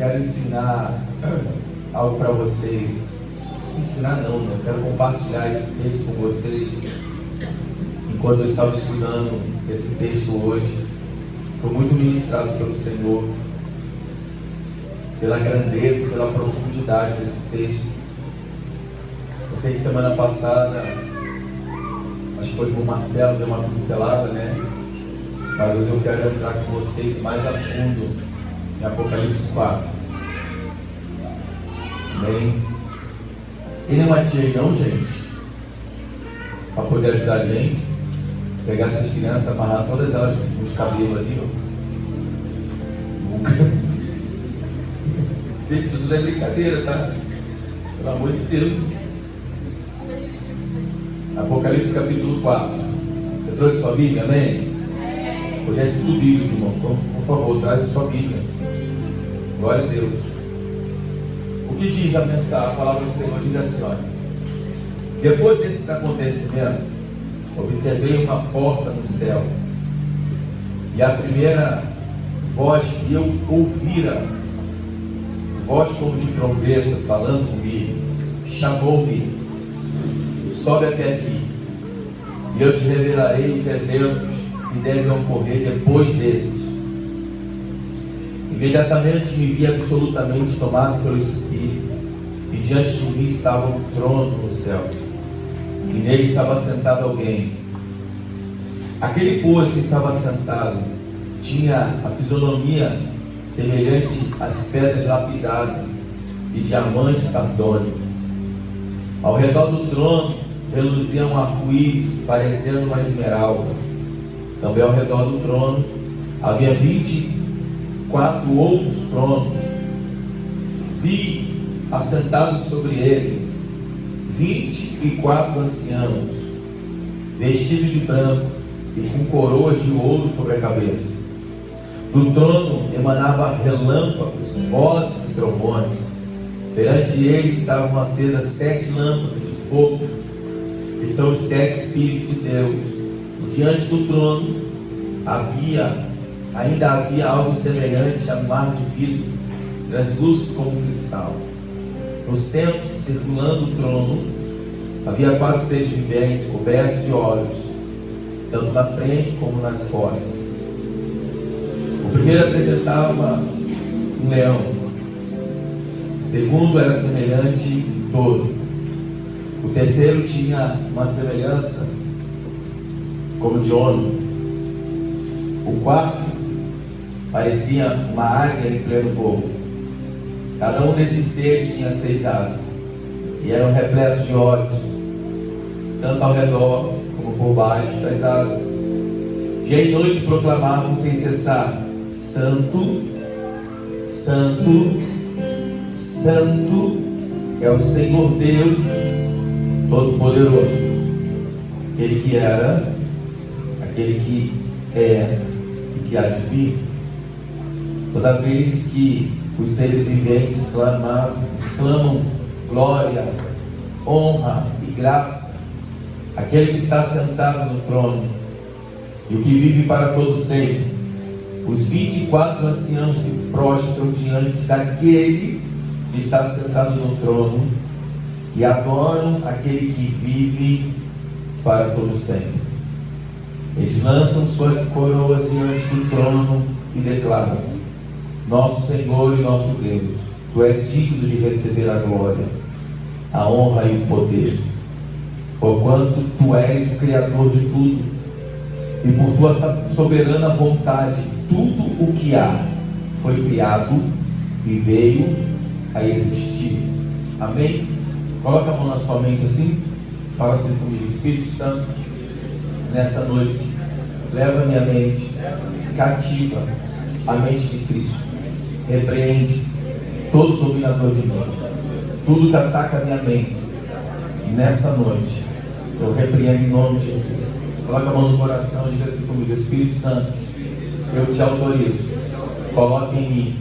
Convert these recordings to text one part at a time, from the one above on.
quero ensinar algo para vocês. Ensinar não, né? Eu quero compartilhar esse texto com vocês. Enquanto eu estava estudando esse texto hoje, fui muito ministrado pelo Senhor, pela grandeza e pela profundidade desse texto. Eu sei que semana passada, acho que foi com o Marcelo, deu uma pincelada, né? Mas hoje eu quero entrar com vocês mais a fundo em Apocalipse 4. Amém? Tem nenhuma tia aí não, gente? Para poder ajudar a gente? Pegar essas crianças, amarrar todas elas nos cabelos ali, ó. Nunca. Gente, isso tudo é brincadeira, tá? Pelo amor de Deus. Apocalipse capítulo 4. Você trouxe sua Bíblia, amém? Hoje é estudo bíblico, irmão. Então, por favor, traz sua Bíblia. Glória a Deus. O que diz a mensagem? A palavra do Senhor diz assim, olha. Depois desses acontecimentos, observei uma porta no céu. E a primeira voz que eu ouvira, voz como de trombeta, falando comigo, chamou-me: sobe até aqui, e eu te revelarei os eventos que devem ocorrer depois desses. Imediatamente me vi absolutamente tomado pelo Espírito, e diante de mim estava um trono no céu, e nele estava sentado alguém. Aquele, pois, que estava sentado tinha a fisionomia semelhante às pedras lapidadas de diamante sardônico. Ao redor do trono reluzia um arco-íris parecendo uma esmeralda. Também ao redor do trono havia 24 outros tronos. Vi assentados sobre eles 24 anciãos, vestidos de branco e com coroas de ouro sobre a cabeça. Do trono emanava relâmpagos, vozes e trovões. Perante ele estavam acesas 7 lâmpadas de fogo, que são os 7 Espíritos de Deus. E diante do trono ainda havia algo semelhante a mar de vidro, translúcido como cristal. No centro, circulando o trono, havia 4 seres viventes, cobertos de olhos, tanto na frente como nas costas. O primeiro apresentava um leão. O segundo era semelhante em touro. O terceiro tinha uma semelhança como de ono. O quarto parecia uma águia em pleno voo. Cada um desses seres tinha 6 asas e eram repletos de olhos, tanto ao redor como por baixo das asas. Dia e noite proclamavam sem cessar: Santo, Santo, Santo é o Senhor Deus Todo-Poderoso, aquele que era, aquele que é e que há de vir. Toda vez que os seres viventes exclamam glória, honra e graça àquele que está sentado no trono e o que vive para todo sempre, os 24 anciãos se prostram diante daquele que está sentado no trono e adoram aquele que vive para todo sempre. Eles lançam suas coroas diante do trono e declaram: Nosso Senhor e nosso Deus, Tu és digno de receber a glória, a honra e o poder, porquanto Tu és o Criador de tudo, e por Tua soberana vontade tudo o que há foi criado e veio a existir. Amém? Coloca a mão na sua mente assim, fala assim comigo: Espírito Santo, nessa noite, leva minha mente cativa à mente de Cristo. Repreende todo dominador de mentes, tudo que ataca a minha mente. Nesta noite, eu repreendo em nome de Jesus. Coloca a mão no coração e diga assim comigo: Espírito Santo, eu te autorizo, coloque em mim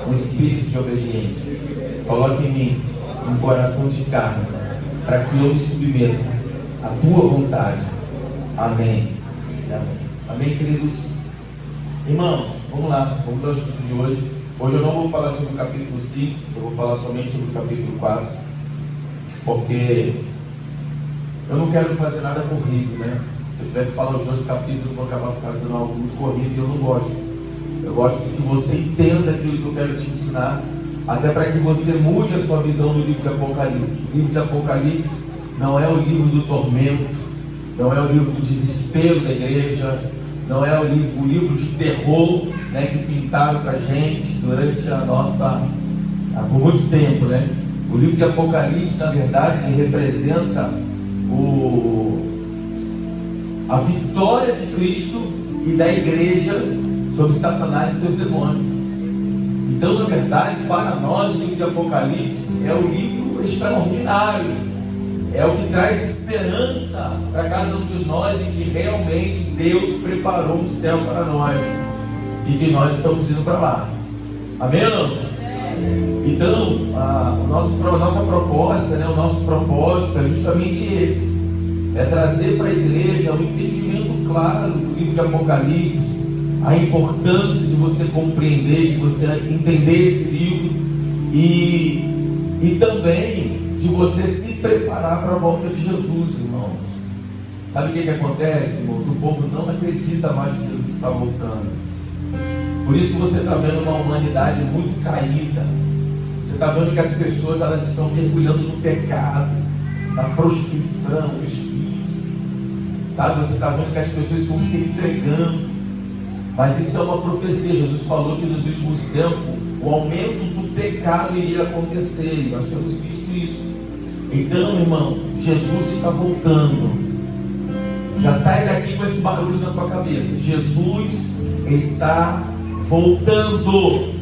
um espírito de obediência, coloque em mim um coração de carne, para que eu me submeta à tua vontade. Amém. Amém. Amém, queridos? Irmãos, vamos lá, vamos ao estudo de hoje. Hoje eu não vou falar sobre o capítulo 5, eu vou falar somente sobre o capítulo 4, porque eu não quero fazer nada corrido, né? Se eu tiver que falar os 2 capítulos, eu vou acabar fazendo algo muito corrido e eu não gosto. Eu gosto de que você entenda aquilo que eu quero te ensinar, até para que você mude a sua visão do livro de Apocalipse. O livro de Apocalipse não é o livro do tormento, não é o livro do desespero da igreja, não é o livro de terror, né, que pintaram para a gente durante por muito tempo, né? O livro de Apocalipse, na verdade, ele representa a vitória de Cristo e da igreja sobre Satanás e seus demônios. Então, na verdade, para nós, o livro de Apocalipse é o livro extraordinário, é o que traz esperança para cada um de nós de que realmente Deus preparou um céu para nós e que nós estamos indo para lá. Amém ou não? Então, a nossa proposta, né, o nosso propósito é justamente esse: é trazer para a igreja um entendimento claro do livro de Apocalipse, a importância de você compreender, de você entender esse livro e também de você se preparar para a volta de Jesus, irmãos. Sabe o que acontece, irmãos? O povo não acredita mais que Jesus está voltando. Por isso você está vendo uma humanidade muito caída. Você está vendo que as pessoas elas estão mergulhando no pecado, na prostituição, nos vícios. Sabe? Você está vendo que as pessoas estão se entregando. Mas isso é uma profecia. Jesus falou que nos últimos tempos o aumento do pecado iria acontecer. E nós temos visto isso. Então, irmão, Jesus está voltando. Já sai daqui com esse barulho na tua cabeça. Jesus está voltando.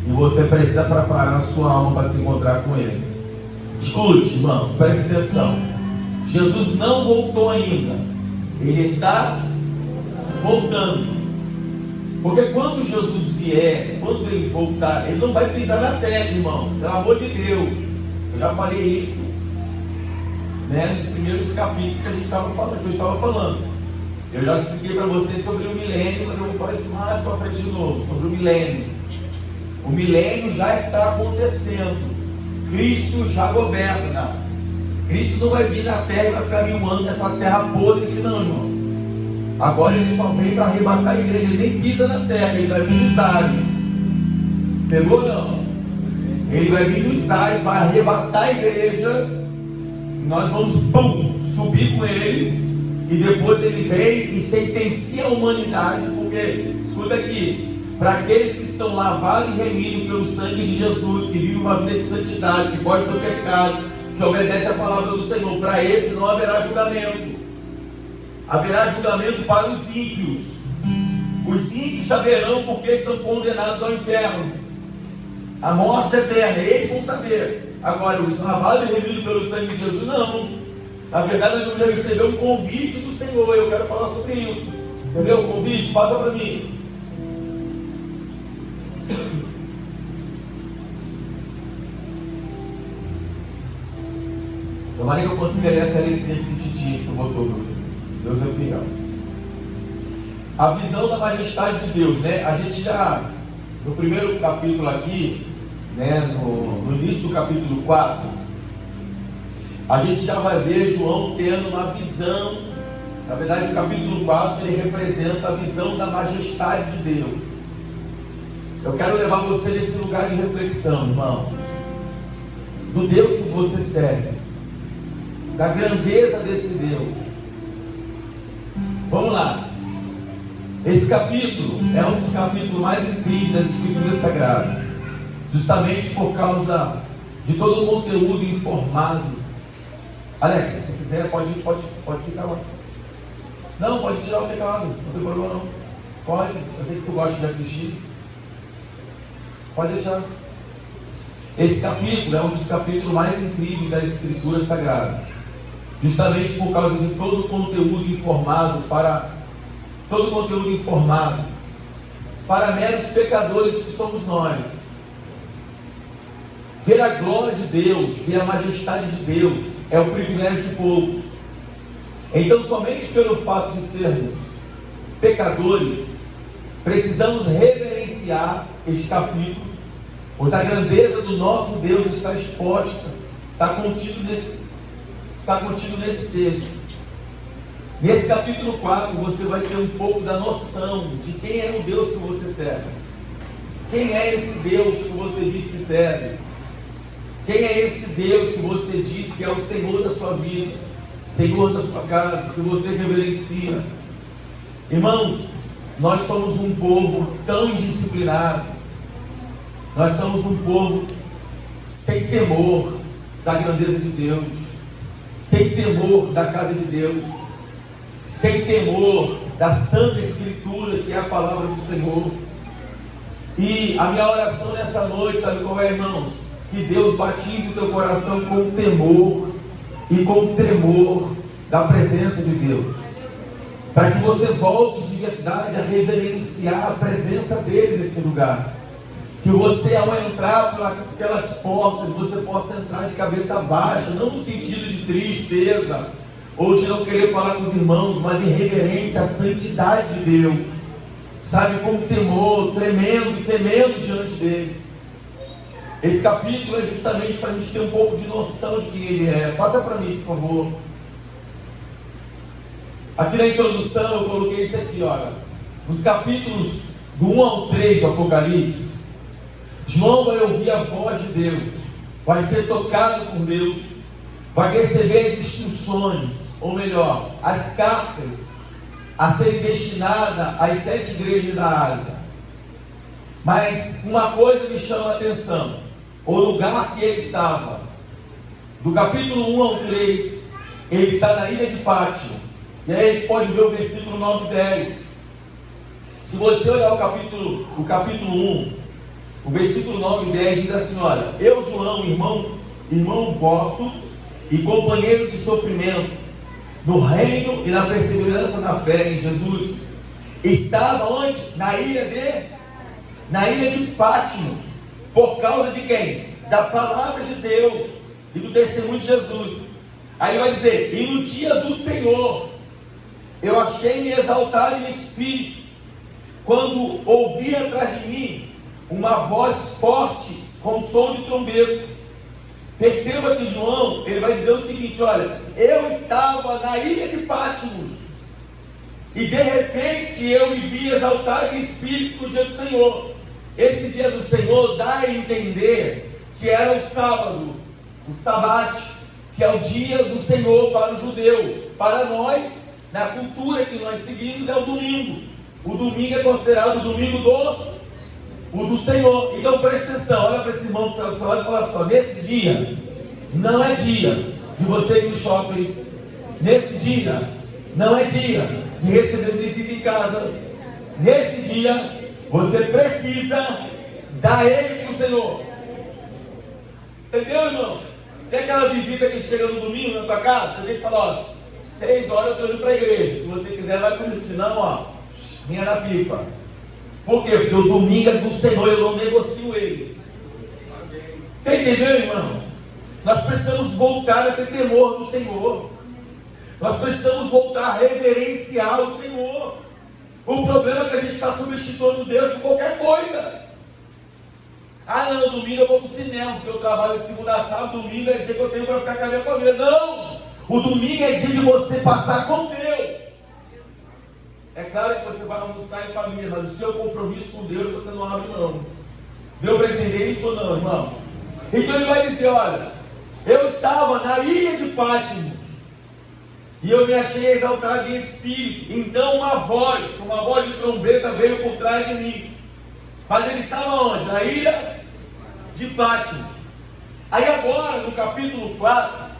E você precisa preparar a sua alma para se encontrar com Ele. Escute, irmãos, preste atenção. Jesus não voltou ainda. Ele está voltando. Porque quando Jesus vier, quando Ele voltar, Ele não vai pisar na terra, irmão. Pelo amor de Deus. Eu já falei isso, né, nos primeiros capítulos que eu estava falando. Eu já expliquei para vocês sobre o milênio, mas eu vou falar isso mais para frente de novo, sobre o milênio. O milênio já está acontecendo. Cristo já governa. Cristo não vai vir na terra e vai ficar 1000 anos nessa terra podre aqui não, irmão. Agora Ele só vem para arrebatar a igreja. Ele nem pisa na terra, Ele vai vir nos ares. Pegou não? Ele vai vir nos ares, vai arrebatar a igreja. Nós vamos subir com Ele. E depois Ele vem e sentencia a humanidade. Porque, escuta aqui, para aqueles que estão lavados e remidos pelo sangue de Jesus, que vivem uma vida de santidade, que foge do pecado, que obedece a palavra do Senhor, para esse não haverá julgamento. Haverá julgamento para os ímpios. Os ímpios saberão porque estão condenados ao inferno, a morte eterna. Eles vão saber. Agora, os lavados e remidos pelo sangue de Jesus, não. Na verdade, nós vamos receber um convite do Senhor. Eu quero falar sobre isso. Entendeu? O convite, passa para mim. Tomara que eu considerei essa letrinha petitinha que tu botou, meu filho. Deus é fiel. A visão da majestade de Deus, né? A gente já, no primeiro capítulo aqui, né, no início do capítulo 4, a gente já vai ver João tendo uma visão. Na verdade, o capítulo 4 ele representa a visão da majestade de Deus. Eu quero levar você nesse lugar de reflexão, irmão, do Deus que você serve, da grandeza desse Deus. Vamos lá. Esse capítulo é um dos capítulos mais incríveis das Escrituras Sagradas, justamente por causa de todo o conteúdo informado. Alex, se quiser pode ficar lá. Não, pode tirar o teclado, não tem problema não. Pode, eu sei que tu gosta de assistir. Pode deixar. Esse capítulo é um dos capítulos mais incríveis das Escrituras Sagradas, justamente por causa de todo o conteúdo informado para meros pecadores que somos nós. Ver a glória de Deus, ver a majestade de Deus é o privilégio de poucos. Então, somente pelo fato de sermos pecadores, precisamos reverenciar este capítulo, pois a grandeza do nosso Deus está exposta, está contido nesse texto. Nesse capítulo 4 você vai ter um pouco da noção de quem é o Deus que você serve. Quem é esse Deus que você diz que serve? Quem é esse Deus que você diz que é o Senhor da sua vida, Senhor da sua casa, que você reverencia? Irmãos, nós somos um povo tão indisciplinado, nós somos um povo sem temor da grandeza de Deus, sem temor da casa de Deus, sem temor da Santa Escritura, que é a palavra do Senhor. E a minha oração nessa noite, sabe qual é, irmãos? Que Deus batize o teu coração com temor e com tremor da presença de Deus, para que você volte de verdade a reverenciar a presença dele nesse lugar. Que você, ao entrar por aquelas portas, você possa entrar de cabeça baixa, não no sentido de tristeza ou de não querer falar com os irmãos, mas em reverência à santidade de Deus, sabe, com temor, tremendo e temendo diante dele. Esse capítulo é justamente para a gente ter um pouco de noção de quem ele é. Passa para mim, por favor. Aqui na introdução eu coloquei isso aqui, olha. Nos capítulos do 1 ao 3 do Apocalipse, João vai ouvir a voz de Deus, vai ser tocado por Deus, vai receber as instruções, ou melhor, as cartas a serem destinadas às 7 igrejas da Ásia. Mas uma coisa me chama a atenção: o lugar que ele estava. Do capítulo 1 ao 3, ele está na ilha de Pátio. E aí a gente pode ver o versículo 9 e 10. Se você olhar o capítulo 1, o versículo 9 e 10 diz assim: olha, eu, João, irmão vosso e companheiro de sofrimento, no reino e na perseverança da fé em Jesus, estava onde? Na ilha de Pátmos, por causa de quem? Da palavra de Deus e do testemunho de Jesus. Aí ele vai dizer: e no dia do Senhor eu achei-me exaltado em espírito, quando ouvi atrás de mim uma voz forte, com som de trombeta. Perceba que João, ele vai dizer o seguinte: olha, eu estava na ilha de Pátmos, e de repente eu me vi exaltado em espírito no dia do Senhor. Esse dia do Senhor dá a entender que era o sábado, o sabate, que é o dia do Senhor para o judeu. Para nós, na cultura que nós seguimos, é o domingo. O domingo é considerado o domingo do Senhor. Então preste atenção, olha para esse irmão que está do seu lado e fala só: nesse dia, não é dia de você ir no shopping. Nesse dia, não é dia de receber visita em casa. Nesse dia, você precisa dar ele para o Senhor. Entendeu, irmão? Tem aquela visita que chega no domingo na tua casa, você tem que falar: ó, 6 horas eu estou indo para a igreja. Se você quiser, vai comigo. Senão, ó, vinha na pipa. Por quê? Porque o domingo é do Senhor, eu não negocio ele. Você entendeu, irmão? Nós precisamos voltar a ter temor do Senhor. Nós precisamos voltar a reverenciar o Senhor. O problema é que a gente está substituindo Deus por qualquer coisa. Ah, não, domingo eu vou para o cinema, porque eu trabalho de segunda a sábado. Domingo é dia que eu tenho para ficar com a minha família. Não! O domingo é dia de você passar com Deus. É claro que você vai almoçar em família, mas o seu compromisso com Deus você não abre mão. Deu para entender isso ou não, irmão? Então ele vai dizer: olha, eu estava na ilha de Pátmos, e eu me achei exaltado em espírito. Então uma voz de trombeta veio por trás de mim. Mas ele estava onde? Na ilha de Pátmos. Aí agora, no capítulo 4,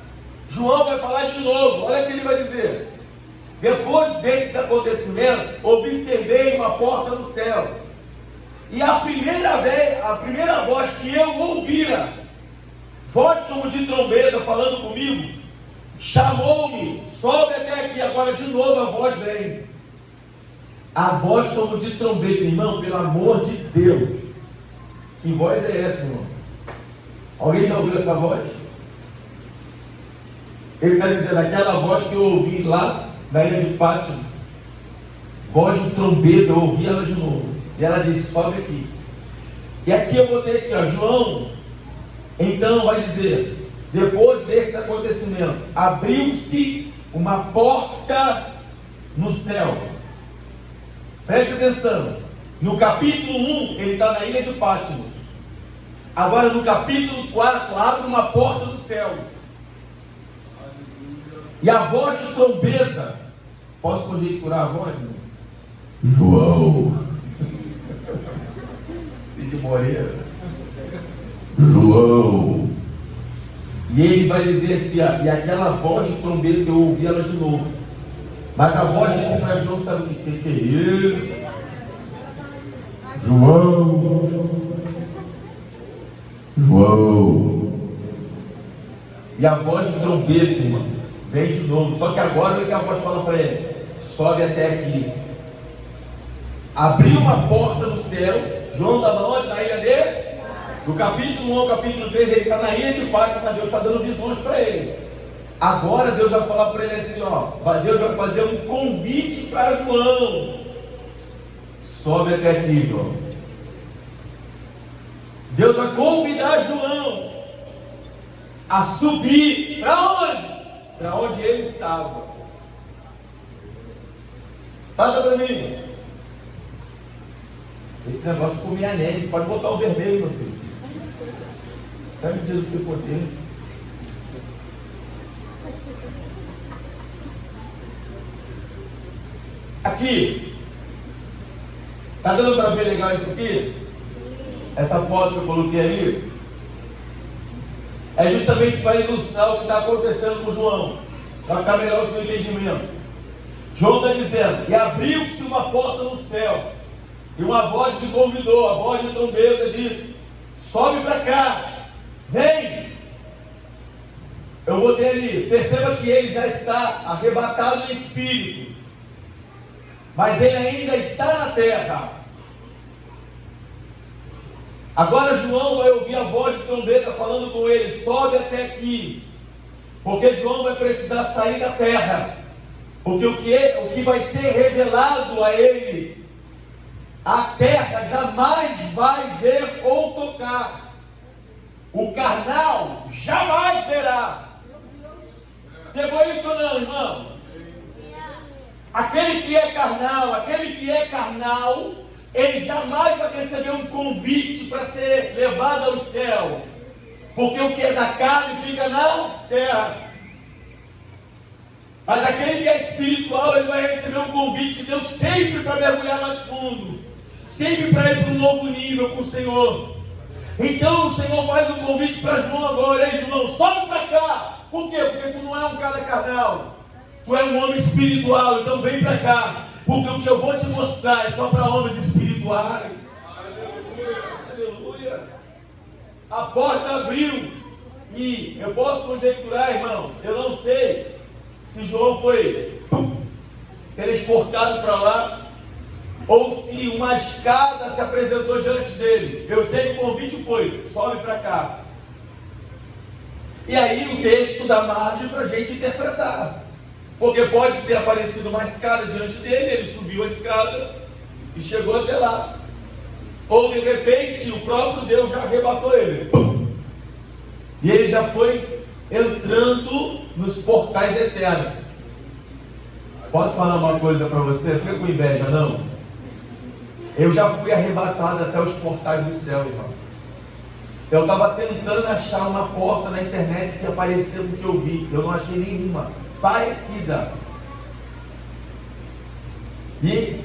João vai falar de novo. Olha o que ele vai dizer: depois desse acontecimento, observei uma porta no céu, e a primeira voz que eu ouvira, voz como de trombeta falando comigo, chamou-me: sobe até aqui. Agora de novo a voz vem. A voz como de trombeta, irmão, pelo amor de Deus. Que voz é essa, irmão? Alguém já ouviu essa voz? Ele está dizendo: aquela voz que eu ouvi lá na ilha de Pátmos, voz de trombeta, eu ouvi ela de novo. E ela disse: sobe aqui. E aqui eu botei aqui, ó, João, então vai dizer, depois desse acontecimento, abriu-se uma porta no céu. Preste atenção, no capítulo 1, ele está na ilha de Patmos. Agora no capítulo 4, abre uma porta no céu. E a voz de trombeta, posso conjecturar a voz? Não? João. Filho de Moreira. João. E ele vai dizer assim, ó, e aquela voz de trombeta eu ouvi ela de novo. Mas a voz disse para João, sabe o que é isso? João. E a voz de trombeta, irmão, vem de novo. Só que agora o que a voz fala para ele? Sobe até aqui. Abriu uma porta no céu. João estava onde? Na ilha dele? Do capítulo 1 ao capítulo 3, ele está na ilha de Patmos, mas Deus está dando visões para ele. Agora Deus vai falar para ele assim, ó, Deus vai fazer um convite para João. Sobe até aqui, João. Deus vai convidar João a subir para onde? Para onde ele estava. Passa para mim. Esse negócio ficou meio neve. Pode botar o vermelho, meu filho. Sabe que Jesus tem poder. Aqui. Tá dando para ver legal isso aqui? Essa foto que eu coloquei ali é justamente para ilustrar o que está acontecendo com João, para ficar melhor o seu entendimento. João está dizendo, e abriu-se uma porta no céu, e uma voz me convidou, a voz de trombeta disse, sobe para cá, vem. Eu botei ali, perceba que ele já está arrebatado no espírito, mas ele ainda está na terra. Agora João vai ouvir a voz de trombeta falando com ele, sobe até aqui, porque João vai precisar sair da terra, porque o que vai ser revelado a ele, a terra jamais vai ver ou tocar, o carnal jamais verá. Pegou isso ou não, irmão? Aquele que é carnal, ele jamais vai receber um convite para ser levado aos céus, porque o que é da carne fica na terra. Mas aquele que é espiritual, ele vai receber um convite de Deus sempre para mergulhar mais fundo, sempre para ir para um novo nível com o Senhor. Então o Senhor faz um convite para João agora. Ei, João, sobe para cá. Por quê? Porque tu não é um cara carnal, tu é um homem espiritual, então vem para cá, porque o que eu vou te mostrar é só para homens espirituais. Aleluia. Aleluia. A porta abriu, e eu posso conjecturar, irmão, eu não sei se João foi transportado para lá, ou se uma escada se apresentou diante dele. Eu sei que o convite foi, sobe para cá. E aí o texto dá margem para a gente interpretar, porque pode ter aparecido uma escada diante dele, ele subiu a escada e chegou até lá, ou de repente o próprio Deus já arrebatou ele, e ele já foi entrando nos portais eternos. Posso falar uma coisa para você? Fica com inveja, não? Eu já fui arrebatado até os portais do céu, irmão. Eu estava tentando achar uma porta na internet que apareceu no que eu vi. Eu não achei nenhuma parecida. E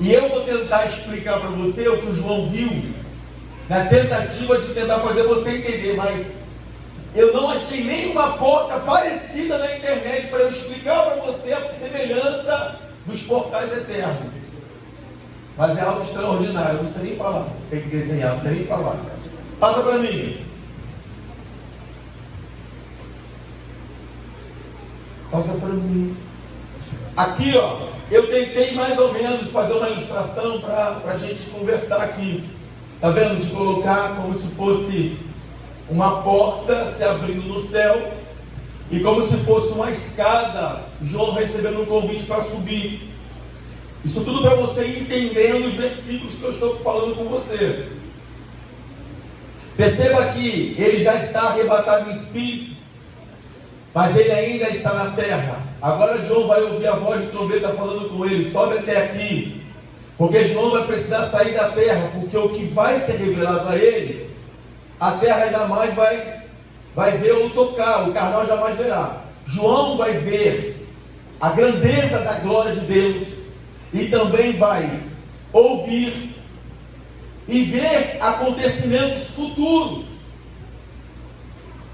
eu vou tentar explicar para você o que o João viu, na tentativa de tentar fazer você entender, mas eu não achei nenhuma porta parecida na internet para eu explicar para você a semelhança dos portais eternos. Mas é algo extraordinário, eu não sei nem falar. Tem que desenhar, não sei nem falar. Passa para mim. Passa para mim. Aqui, ó, eu tentei mais ou menos fazer uma ilustração para a gente conversar aqui. Tá vendo? De colocar como se fosse uma porta se abrindo no céu e como se fosse uma escada, João recebendo um convite para subir. Isso tudo para você ir entendendo os versículos que eu estou falando com você. Perceba que ele já está arrebatado em espírito, mas ele ainda está na terra. Agora João vai ouvir a voz de trombeta falando com ele: sobe até aqui, porque João vai precisar sair da terra, porque o que vai ser revelado a ele, a terra jamais vai ver ou tocar, o carnal jamais verá. João vai ver a grandeza da glória de Deus, e também vai ouvir e ver acontecimentos futuros.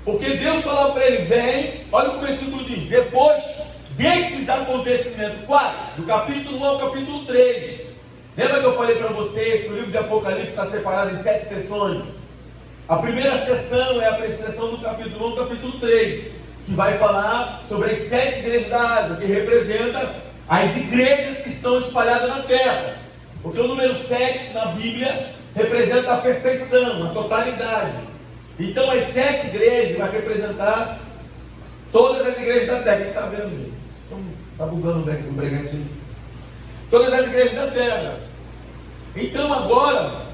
Porque Deus fala para ele: vem, olha o que o versículo diz, depois desses acontecimentos, quais? Do capítulo 1 ao capítulo 3. Lembra que eu falei para vocês que o livro de Apocalipse está separado em 7 sessões? A primeira sessão é a sessão do capítulo 1 ao capítulo 3, que vai falar sobre as 7 igrejas da Ásia, que representa as igrejas que estão espalhadas na terra. Porque o número 7 na Bíblia representa a perfeição, a totalidade. Então as 7 igrejas vai representar todas as igrejas da terra. Quem está vendo, gente? Está bugando o breguetinho. Todas as igrejas da terra. Então agora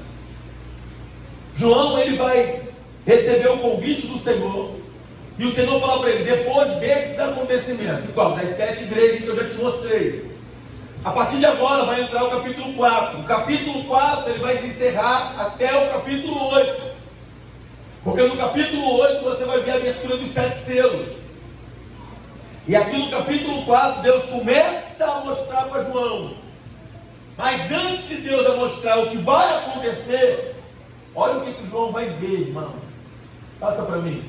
João ele vai receber o convite do Senhor, e o Senhor fala para ele: depois desses acontecimentos, qual? Das 7 igrejas que eu já te mostrei, a partir de agora vai entrar o capítulo 4. O capítulo 4 ele vai se encerrar até o capítulo 8, porque no capítulo 8 você vai ver a abertura dos 7 selos. E aqui no capítulo 4 Deus começa a mostrar para João, mas antes de Deus mostrar o que vai acontecer, olha o que João vai ver, irmão. Passa para mim.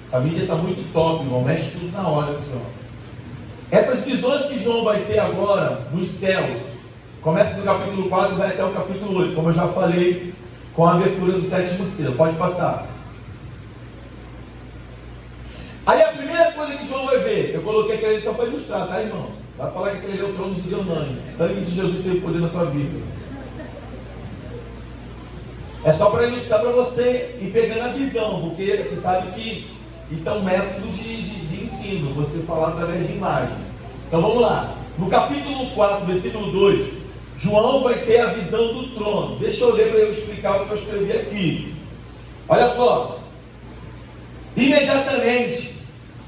Essa mídia está muito top, irmão. Mexe tudo na hora, senhor. Essas visões que João vai ter agora nos céus, começa no capítulo 4 e vai até o capítulo 8, como eu já falei, com a abertura do 7º selo. Pode passar. Aí a primeira coisa que João vai ver, eu coloquei aquele ali só para ilustrar, tá, irmãos? Vai falar que aquele ali é o trono de Deonani. Sangue de Jesus teve poder na tua vida. É só para ilustrar para você ir pegando a visão, porque você sabe que isso é um método de ensino, você falar através de imagem. Então vamos lá. No capítulo 4, versículo 2, João vai ter a visão do trono. Deixa eu ler para eu explicar o que eu escrevi aqui. Olha só. Imediatamente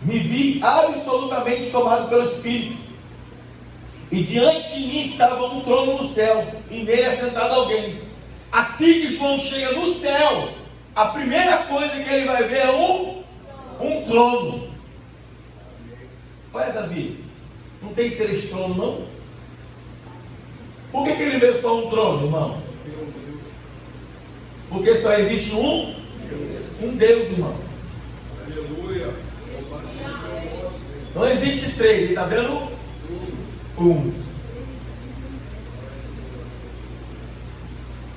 me vi absolutamente tomado pelo Espírito, e diante de mim estava um trono no céu, e nele assentado alguém. Assim que João chega no céu, a primeira coisa que ele vai ver é um trono. Olha, Davi, não tem 3 tronos, não? Por que ele vê só um trono, irmão? Porque só existe um Deus, irmão. Aleluia. Não existe 3, ele está vendo? Um.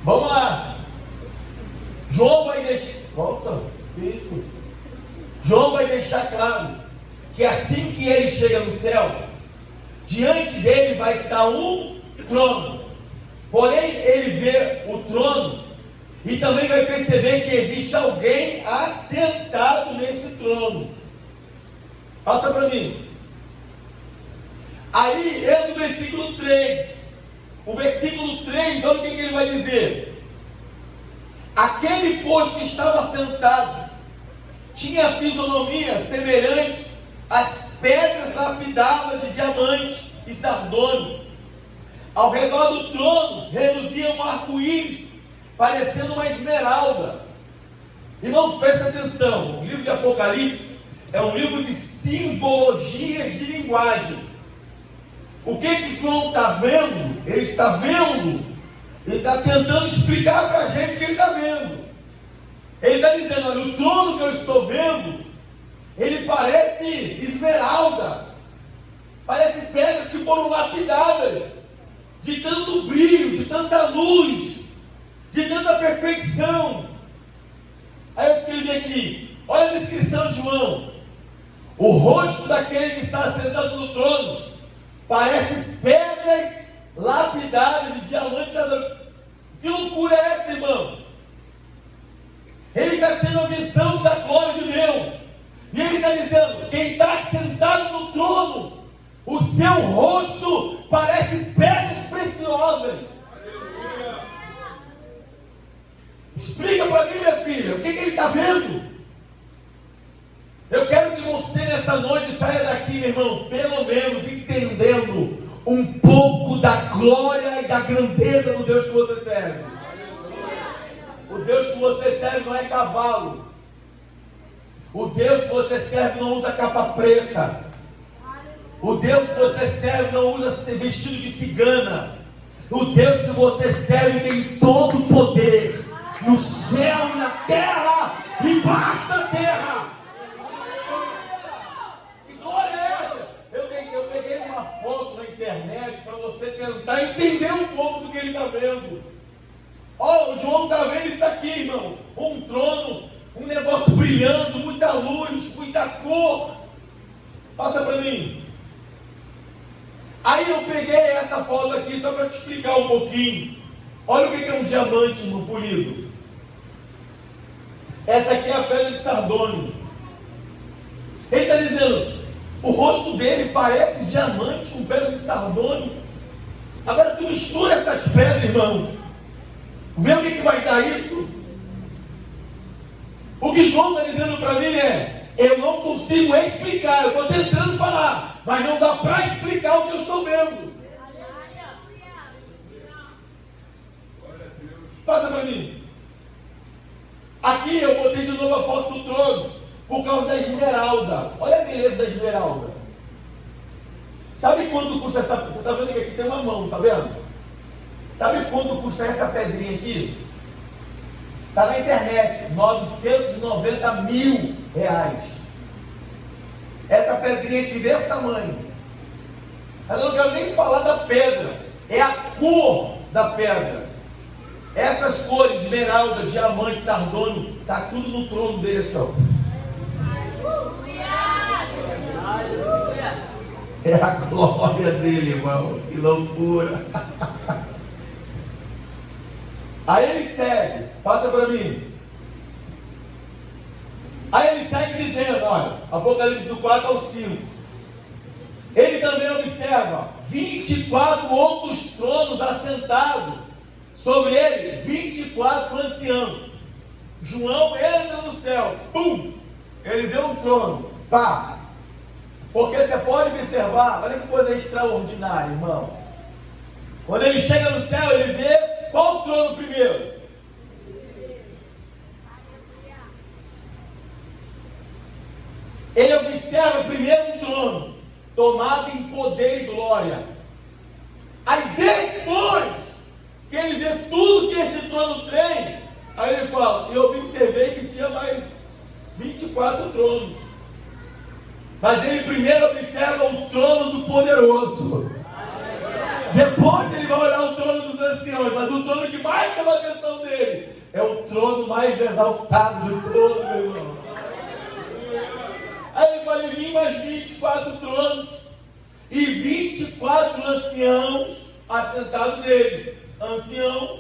Vamos lá. João vai deixar. Volta. Isso. João vai deixar claro que assim que ele chega no céu, diante dele vai estar um trono. Porém, ele vê o trono e também vai perceber que existe alguém assentado nesse trono. Passa para mim. Aí entra o versículo 3. O versículo 3, olha o que ele vai dizer. Aquele, pois, que estava sentado tinha fisionomia semelhante às pedras lapidadas de diamante e sardônio. Ao redor do trono reluzia um arco-íris, parecendo uma esmeralda. Irmãos, presta atenção. O livro de Apocalipse é um livro de simbologias de linguagem. O que João está vendo? Ele está tentando explicar para a gente o que ele está vendo. Ele está dizendo: olha, o trono que eu estou vendo, ele parece esmeralda, parece pedras que foram lapidadas, de tanto brilho, de tanta luz, de tanta perfeição. Aí eu escrevi aqui, olha a descrição de João: o rosto daquele que está sentado no trono parece pedras lapidadas de diamantes. Que loucura é essa, irmão? Ele está tendo a visão da glória de Deus, e ele está dizendo: quem está sentado no trono, o seu rosto parece pedras preciosas. Explica para mim, minha filha, o que ele está vendo? Eu quero que você nessa noite saia daqui, meu irmão, pelo menos entendendo um pouco da glória e da grandeza do Deus que você serve. O Deus que você serve não é cavalo. O Deus que você serve não usa capa preta. O Deus que você serve não usa vestido de cigana. O Deus que você serve tem todo o poder no céu e na terra e embaixo da terra. Que glória é essa? Eu peguei uma foto na internet para você tentar entender um pouco do que ele está vendo. O João está vendo isso aqui, irmão. Um trono, um negócio brilhando, muita luz, muita cor. Passa para mim. Aí eu peguei essa foto aqui só para te explicar um pouquinho. Olha o que é um diamante no polido. Essa aqui é a pedra de sardônio. Ele está dizendo, o rosto dele parece diamante com pedra de sardônio. Agora tu mistura essas pedras, irmão. Vê o que vai dar isso? O que João está dizendo para mim é, eu não consigo explicar, eu estou tentando falar, mas não dá para explicar o que eu estou vendo. Passa para mim. Aqui eu botei de novo a foto do trono, por causa da esmeralda. Olha a beleza da esmeralda. Sabe quanto custa essa? Você está vendo que aqui tem uma mão, tá vendo? Sabe quanto custa essa pedrinha aqui? Está na internet, R$990 mil. Essa pedrinha aqui desse tamanho. Mas eu não quero nem falar da pedra, é a cor da pedra. Essas cores, esmeralda, diamante, sardônio, está tudo no trono dele assim, ó. É a glória dele, irmão. Que loucura. Aí ele segue, passa para mim. Aí ele segue dizendo, olha, Apocalipse do 4 ao 5. Ele também observa 24 outros tronos assentados, sobre ele 24 anciãos. João entra no céu, pum, ele vê um trono, pá. Porque você pode observar, olha que coisa extraordinária, irmão. Quando ele chega no céu, ele vê qual trono primeiro? Ele observa primeiro um trono, tomado em poder e glória. Aí depois que ele vê tudo que esse trono tem, aí ele fala, eu observei que tinha mais 24 tronos. Mas ele primeiro observa o trono do poderoso. Depois ele vai olhar o trono dos anciãos. Mas o trono que mais chama a atenção dele é o trono mais exaltado do trono, meu irmão. Aí ele vai vir mais 24 tronos e 24 anciãos assentados neles. Ancião,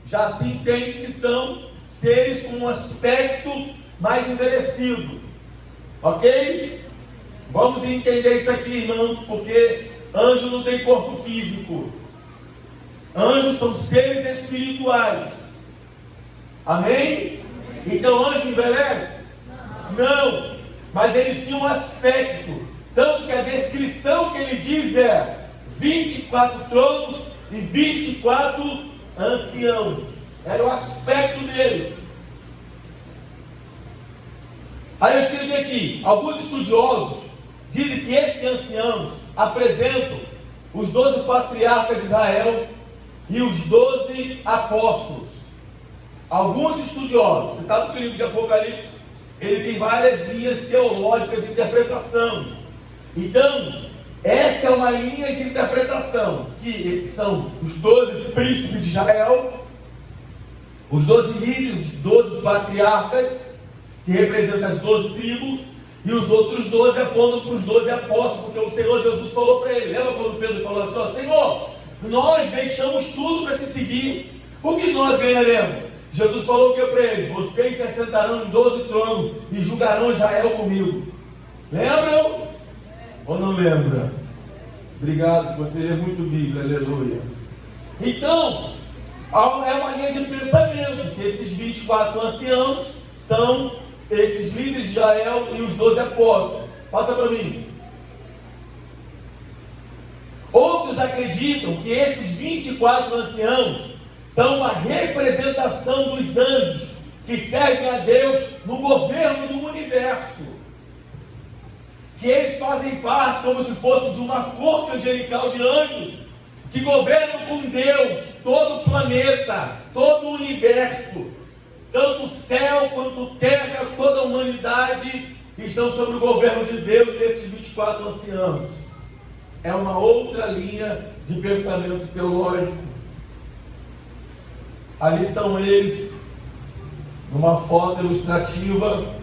já se entende que são seres com um aspecto mais envelhecido. Ok? Vamos entender isso aqui, irmãos, porque anjo não tem corpo físico. Anjos são seres espirituais. Amém? Então anjo envelhece? Não. Mas eles tinham um aspecto. Tanto que a descrição que ele diz é 24 tronos e 24 anciãos. Era o aspecto deles. Aí eu escrevi aqui, alguns estudiosos dizem que esses anciãos apresentam os 12 patriarcas de Israel e os 12 apóstolos. Alguns estudiosos, você sabe que o livro de Apocalipse, ele tem várias linhas teológicas de interpretação. Então, essa é uma linha de interpretação, que são os 12 príncipes de Israel, os 12 líderes, os 12 patriarcas, que representam as 12 tribos, e os outros 12 apontam para os 12 apóstolos, porque o Senhor Jesus falou para ele. Lembra quando Pedro falou assim, ó, Senhor, nós deixamos tudo para te seguir, o que nós ganharemos? Jesus falou o que para ele? Vocês se assentarão em 12 tronos e julgarão Israel comigo. Lembram? Ou não lembra? Obrigado, você lê muito Bíblia, aleluia. Então, É uma linha de pensamento, que esses 24 anciãos são esses líderes de Israel e os 12 apóstolos. Passa para mim. Outros acreditam que esses 24 anciãos são uma representação dos anjos que servem a Deus no governo do universo. Que eles fazem parte como se fosse de uma corte angelical de anjos que governam com Deus todo o planeta, todo o universo, tanto o céu quanto a terra, toda a humanidade estão sob o governo de Deus e desses 24 anciãos. É uma outra linha de pensamento teológico. Ali estão eles, numa foto ilustrativa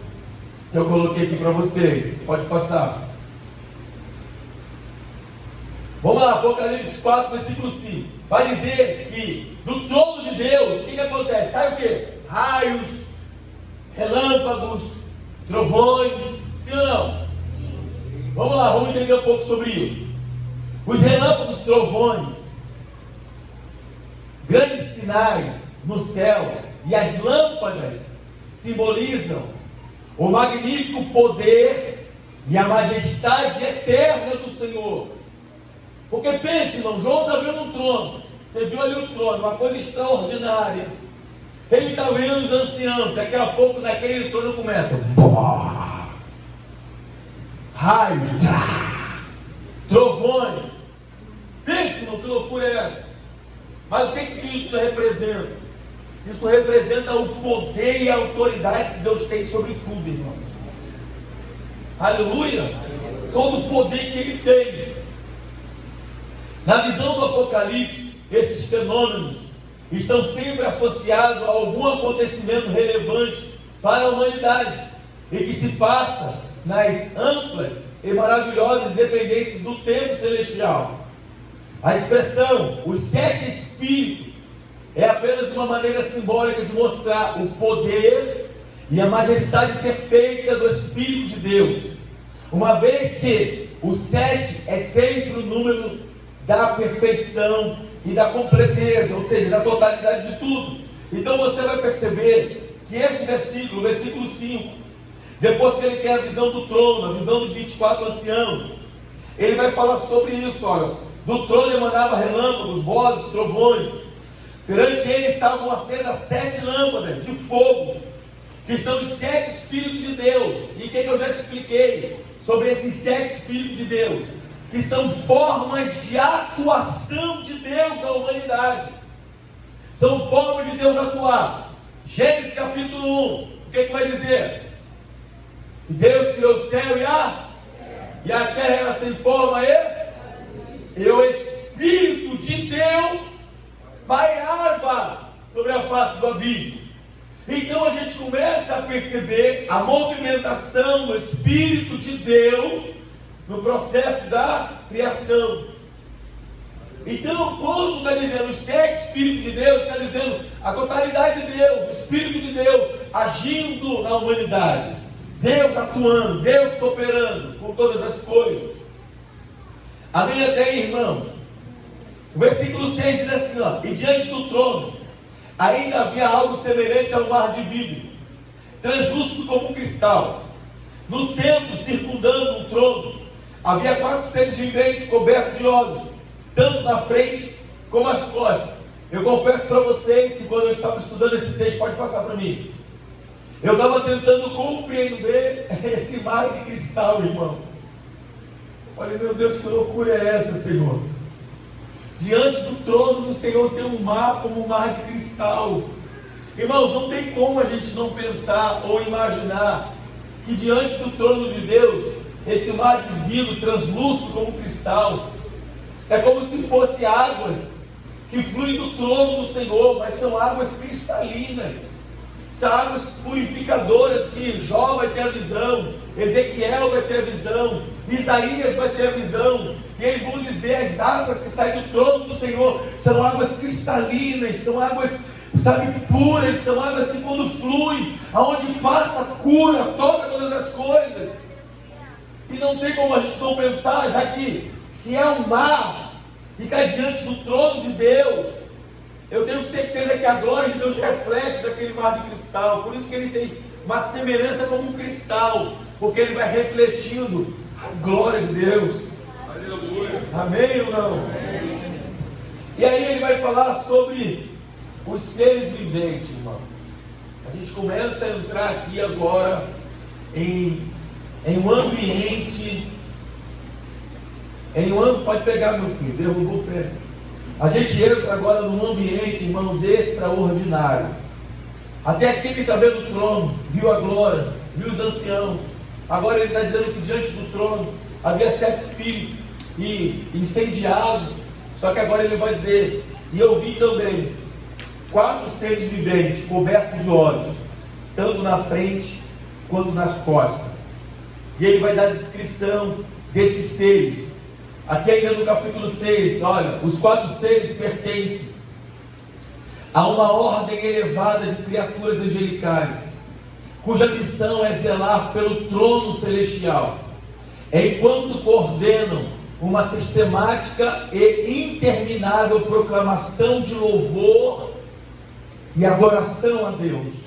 que eu coloquei aqui para vocês. Pode passar. Vamos lá, Apocalipse 4, versículo 5. Vai dizer que do trono de Deus, o que acontece? Sai o quê? Raios, relâmpagos, trovões. Sim ou não? Vamos lá, vamos entender um pouco sobre isso. Os relâmpagos, trovões, grandes sinais no céu e as lâmpadas simbolizam o magnífico poder e a majestade eterna do Senhor. Porque pense, irmão, João está vendo um trono. Você viu ali o trono, uma coisa extraordinária. Ele está vendo os anciãos. Daqui a pouco naquele trono começa raios, trovões. Pense, irmão, que loucura é essa? Mas o que isso representa? Isso representa o poder e a autoridade que Deus tem sobre tudo, irmão. Aleluia! Todo o poder que Ele tem. Na visão do Apocalipse, esses fenômenos estão sempre associados a algum acontecimento relevante para a humanidade e que se passa nas amplas e maravilhosas dependências do tempo celestial. A expressão, os 7 espíritos, é apenas uma maneira simbólica de mostrar o poder e a majestade perfeita do Espírito de Deus, uma vez que o 7 é sempre o número da perfeição e da completeza, ou seja, da totalidade de tudo. Então você vai perceber que esse versículo, o versículo 5, depois que ele tem a visão do trono, a visão dos 24 anciãos, ele vai falar sobre isso. Olha, do trono emanava relâmpagos, vozes, trovões. Perante ele estavam acesas 7 lâmpadas de fogo, que são os 7 Espíritos de Deus. E o que eu já expliquei sobre esses 7 Espíritos de Deus? Que são formas de atuação de Deus na humanidade. São formas de Deus atuar. Gênesis capítulo 1, o que vai dizer? Que Deus criou o céu e a terra era sem forma e o Espírito de Deus pairava sobre a face do abismo. Então a gente começa a perceber a movimentação do Espírito de Deus no processo da criação. Então, quando está dizendo os 7 Espíritos de Deus, está dizendo a totalidade de Deus, o Espírito de Deus agindo na humanidade, Deus atuando, Deus cooperando com todas as coisas. Amém até aí, irmãos? O versículo 6 diz assim, ó, e diante do trono ainda havia algo semelhante ao mar de vidro, translúcido como um cristal. No centro, circundando o trono, havia 4 seres viventes cobertos de olhos, tanto na frente como as costas. Eu confesso para vocês que quando eu estava estudando esse texto, pode passar para mim, eu estava tentando compreender esse mar de cristal, irmão. Falei, meu Deus, que loucura é essa, Senhor? Diante do trono do Senhor tem um mar como um mar de cristal. Irmãos, não tem como a gente não pensar ou imaginar que diante do trono de Deus, esse mar de vidro translúcido como cristal, é como se fosse águas que fluem do trono do Senhor, mas são águas cristalinas, são águas purificadoras que Jó vai ter a visão, Ezequiel vai ter a visão, Isaías vai ter a visão, e eles vão dizer, as águas que saem do trono do Senhor são águas cristalinas, são águas, sabe, puras, são águas que quando fluem, aonde passa, cura, toca todas as coisas. E não tem como a gente não pensar, já que se é um mar e cai diante do trono de Deus, eu tenho certeza que a glória de Deus reflete daquele mar de cristal. Por isso que ele tem uma semelhança como um cristal, porque ele vai refletindo a glória de Deus. Aleluia. Amém ou não? E aí ele vai falar sobre os seres viventes, irmão. A gente começa a entrar aqui agora em um ambiente, pode pegar, meu filho, derrubou o pé. A gente entra agora num ambiente, irmãos, extraordinário. Até aqui ele está vendo o trono, viu a glória, viu os anciãos. Agora ele está dizendo que diante do trono havia 7 espíritos e incendiados. Só que agora ele vai dizer, e eu vi também 4 seres viventes cobertos de olhos, tanto na frente quanto nas costas. E ele vai dar a descrição desses seres. Aqui ainda no capítulo 6, olha, os 4 seres pertencem a uma ordem elevada de criaturas angelicais, cuja missão é zelar pelo trono celestial, enquanto coordenam uma sistemática e interminável proclamação de louvor e adoração a Deus.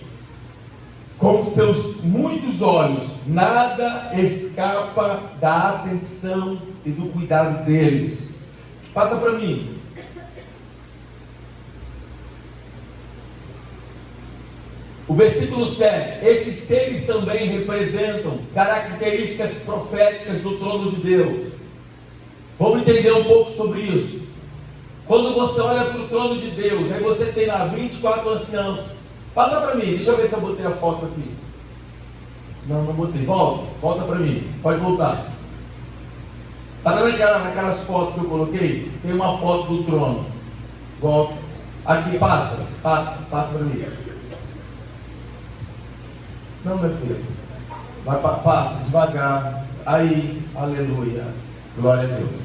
Com seus muitos olhos, nada escapa da atenção e do cuidado deles. Passa para mim. O versículo 7. Esses seres também representam características proféticas do trono de Deus. Vamos entender um pouco sobre isso. Quando você olha para o trono de Deus, aí você tem lá 24 anciãos. Passa para mim, deixa eu ver se eu botei a foto aqui. Não botei. Volta para mim. Pode voltar. Está vendo naquelas fotos que eu coloquei? Tem uma foto do trono. Volta. Aqui, passa para mim. Não, meu filho. Passa devagar. Aí, aleluia. Glória a Deus.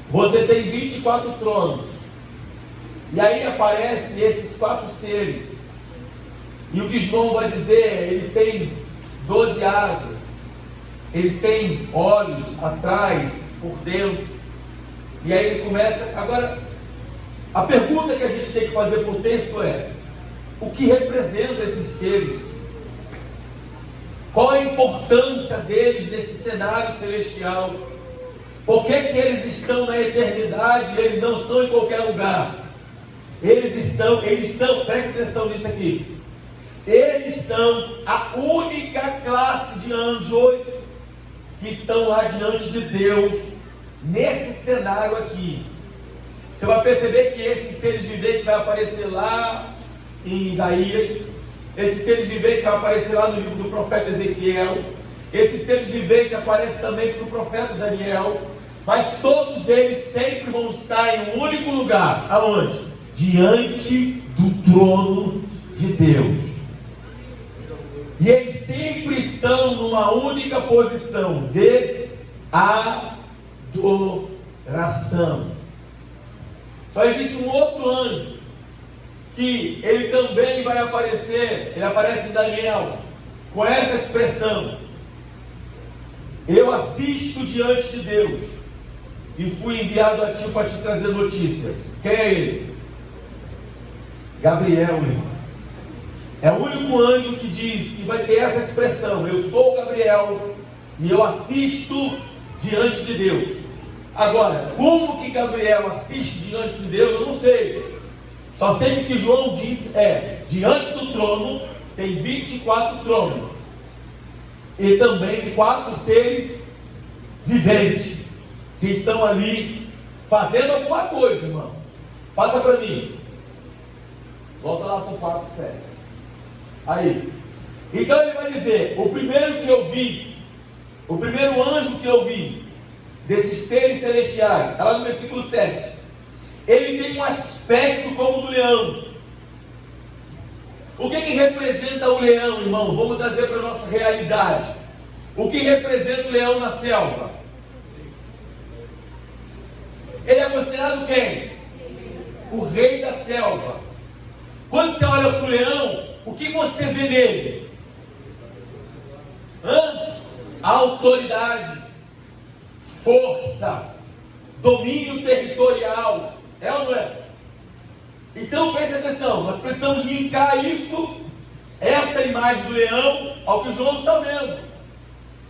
Você tem 24 tronos. E aí aparecem esses 4 seres. E o que João vai dizer, eles têm 12 asas, eles têm olhos atrás, por dentro. E aí ele começa. Agora, a pergunta que a gente tem que fazer por texto é: o que representa esses seres? Qual a importância deles nesse cenário celestial? Por que eles estão na eternidade e eles não estão em qualquer lugar? Eles são, preste atenção nisso aqui. Eles são a única classe de anjos que estão lá diante de Deus, nesse cenário aqui. Você vai perceber que esses seres viventes vai aparecer lá em Isaías, esses seres viventes vai aparecer lá no livro do profeta Ezequiel, esses seres viventes aparecem também no profeta Daniel, mas todos eles sempre vão estar em um único lugar. Aonde? Diante do trono de Deus. E eles sempre estão numa única posição de adoração. Só existe um outro anjo que ele também vai aparecer. Ele aparece em Daniel com essa expressão: eu assisto diante de Deus e fui enviado a ti para te trazer notícias. Quem é ele? Gabriel, irmão. É o único anjo que diz, que vai ter essa expressão: eu sou Gabriel e eu assisto diante de Deus. Agora, como que Gabriel assiste diante de Deus, eu não sei. Só sei que João diz diante do trono tem 24 tronos. E também 4 seres viventes que estão ali fazendo alguma coisa, irmão. Passa para mim. Volta lá para o 4:7. Aí, então ele vai dizer: o primeiro que eu vi, o primeiro anjo que eu vi, desses seres celestiais, está lá no versículo 7, ele tem um aspecto como do leão. O que representa o leão, irmão? Vamos trazer para a nossa realidade. O que representa o leão na selva? Ele é considerado quem? O rei da selva. Quando você olha para o leão, o que você vê nele? Autoridade, força, domínio territorial. É ou não é? Então preste atenção, nós precisamos linkar isso, essa imagem do leão, ao que João está vendo.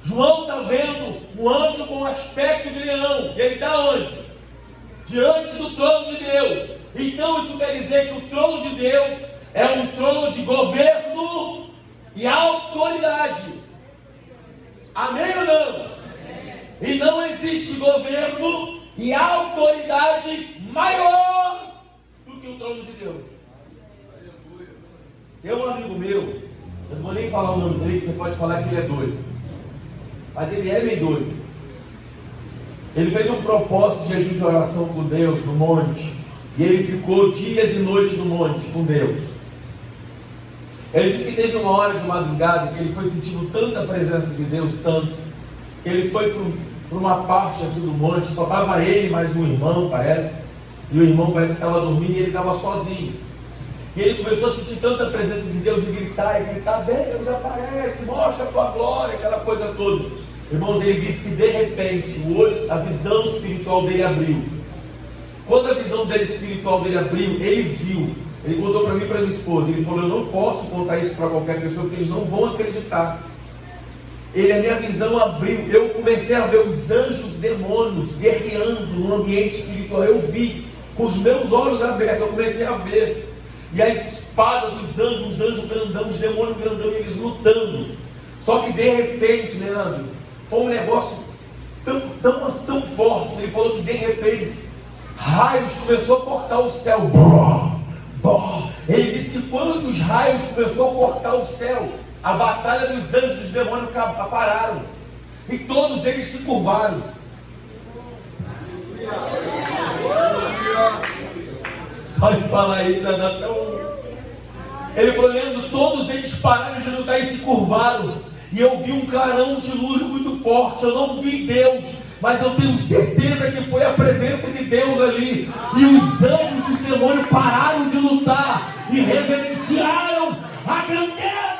João está vendo um anjo com aspecto de leão, e ele está onde? Diante do trono de Deus. Então isso quer dizer que o trono de Deus é um trono de governo e autoridade. Amém ou não? Amém. E não existe governo e autoridade maior do que o trono de Deus. Tem um amigo meu, eu não vou nem falar o nome dele, que você pode falar que ele é doido, mas ele é meio doido. Ele fez um propósito de jejum de oração com Deus no monte, e ele ficou dias e noites no monte com Deus. Ele disse que teve uma hora de madrugada que ele foi sentindo tanta presença de Deus, tanto, que ele foi para uma parte assim do monte, só estava ele mais um irmão, parece, e o irmão parece que estava dormindo e ele estava sozinho. E ele começou a sentir tanta presença de Deus e gritar, Deus aparece, mostra a tua glória, aquela coisa toda. Irmãos, ele disse que de repente a visão espiritual dele abriu. Quando a visão espiritual dele abriu, ele viu. Ele contou para mim e para minha esposa. Ele falou: eu não posso contar isso para qualquer pessoa, porque eles não vão acreditar. A minha visão abriu. Eu comecei a ver os anjos demônios guerreando no ambiente espiritual. Eu vi com os meus olhos abertos. Eu comecei a ver. E as espadas dos anjos, os anjos grandão, os demônios grandão, eles lutando. Só que de repente, Leandro, foi um negócio tão forte. Ele falou que de repente raios começou a cortar o céu. Ele disse que quando os raios começou a cortar o céu, a batalha dos anjos e dos demônios pararam. E todos eles se curvaram. Só de falar isso, dá tão... Ele falou: Leandro, todos eles pararam de lutar e se curvaram. E eu vi um clarão de luz muito forte. Eu não vi Deus, mas eu tenho certeza que foi a presença de Deus ali. E os anjos e os demônios pararam de lutar e reverenciaram a grandeza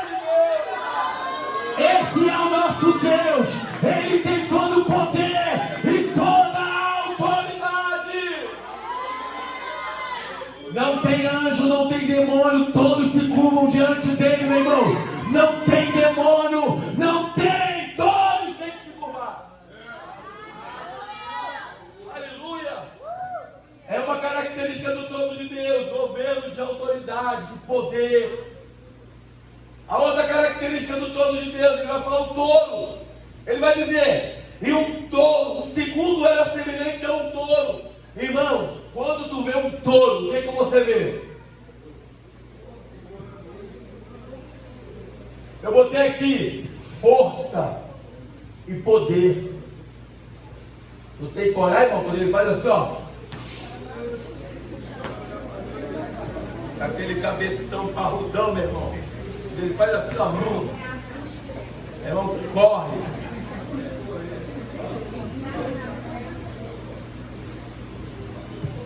de Deus. Esse é o nosso Deus. Ele tem todo o poder e toda a autoridade. Não tem anjo, não tem demônio, todos se curvam diante dele, meu irmão. Não tem demônio, não tem, todos têm que se curvar. Aleluia! É uma característica do trono de Deus, governo de autoridade, de poder. A outra característica do trono de Deus, ele vai falar o touro. Ele vai dizer, e um touro, o segundo era semelhante a um touro. Irmãos, quando tu vê um touro, o que você vê? Eu botei aqui força e poder. Não tem coragem, irmão? Quando ele faz assim, ó, aquele cabeção parrudão, meu irmão. Ele faz assim, ó, meu irmão, corre.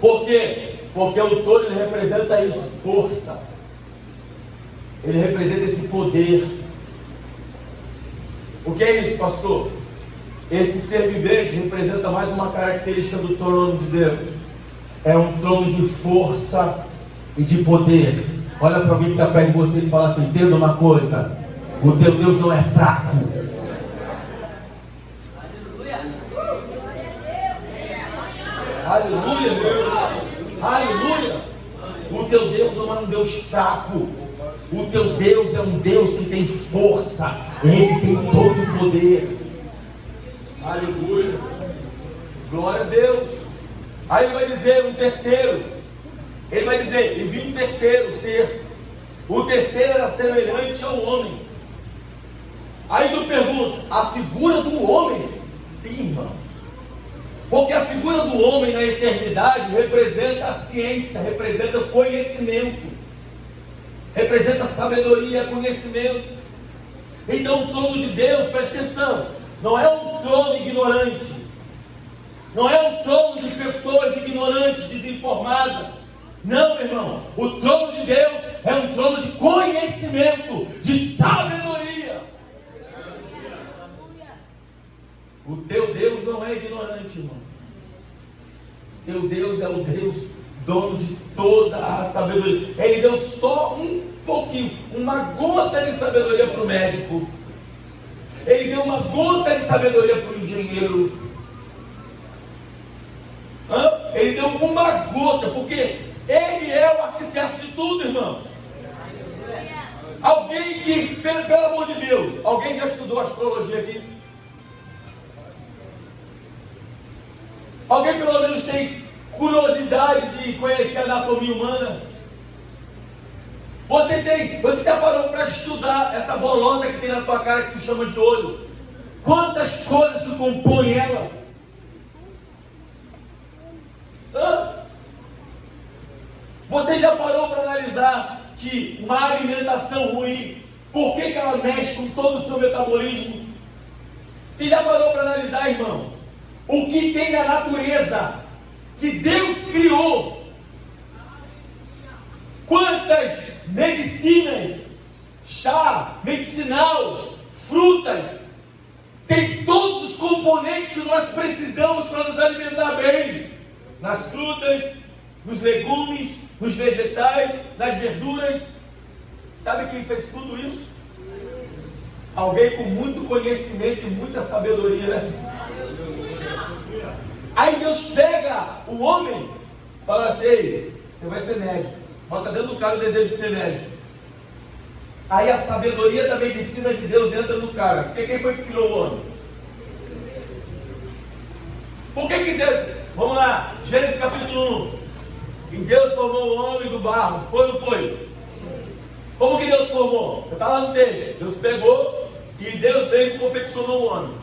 Por quê? Porque o touro, ele representa isso, força. Ele representa esse poder. O que é isso, pastor? Esse ser vivente representa mais uma característica do trono de Deus. É um trono de força e de poder. Olha para alguém que está perto de você e fala assim: entenda uma coisa, o teu Deus não é fraco. Aleluia, meu. Aleluia. O teu Deus não é um Deus fraco. O teu Deus é um Deus que tem força. Ele tem todo o poder. Aleluia. Glória a Deus. Aí ele vai dizer um terceiro. Ele vai dizer, e vi um terceiro ser. O terceiro era semelhante ao homem. Aí tu pergunta, a figura do homem? Sim, irmãos. Porque a figura do homem na eternidade representa a ciência, representa o conhecimento. Representa sabedoria, conhecimento. Então o trono de Deus, presta atenção, não é um trono ignorante. Não é um trono de pessoas ignorantes, desinformadas. Não, meu irmão. O trono de Deus é um trono de conhecimento, de sabedoria. O teu Deus não é ignorante, irmão. Teu Deus é o Deus dono de toda a a sabedoria. Ele deu só um pouquinho, uma gota de sabedoria para o médico. Ele deu uma gota de sabedoria para o engenheiro. Ele deu uma gota, porque ele é o arquiteto de tudo, irmão. Alguém que, pelo amor de Deus, alguém já estudou astrologia aqui? Alguém pelo menos tem curiosidade de conhecer a anatomia humana? Você já parou para estudar essa bolota que tem na tua cara que tu chama de olho? Quantas coisas tu compõe ela? Você já parou para analisar que uma alimentação ruim, por que ela mexe com todo o seu metabolismo? Você já parou para analisar, irmão, o que tem na natureza que Deus criou? Quantas medicinas, chá, medicinal, frutas, tem todos os componentes que nós precisamos para nos alimentar bem. Nas frutas, nos legumes, nos vegetais, nas verduras. Sabe quem fez tudo isso? Alguém com muito conhecimento e muita sabedoria, né? Aí Deus pega o homem e fala assim: ei, você vai ser médico. Bota dentro do cara o desejo de ser médico. Aí a sabedoria da medicina de Deus entra no cara. Porque quem foi que criou o homem? Por que Deus... Vamos lá, Gênesis capítulo 1. E Deus formou o homem do barro. Foi ou não foi? Como que Deus formou? Você está lá no texto. Deus pegou e Deus veio e confeccionou o homem.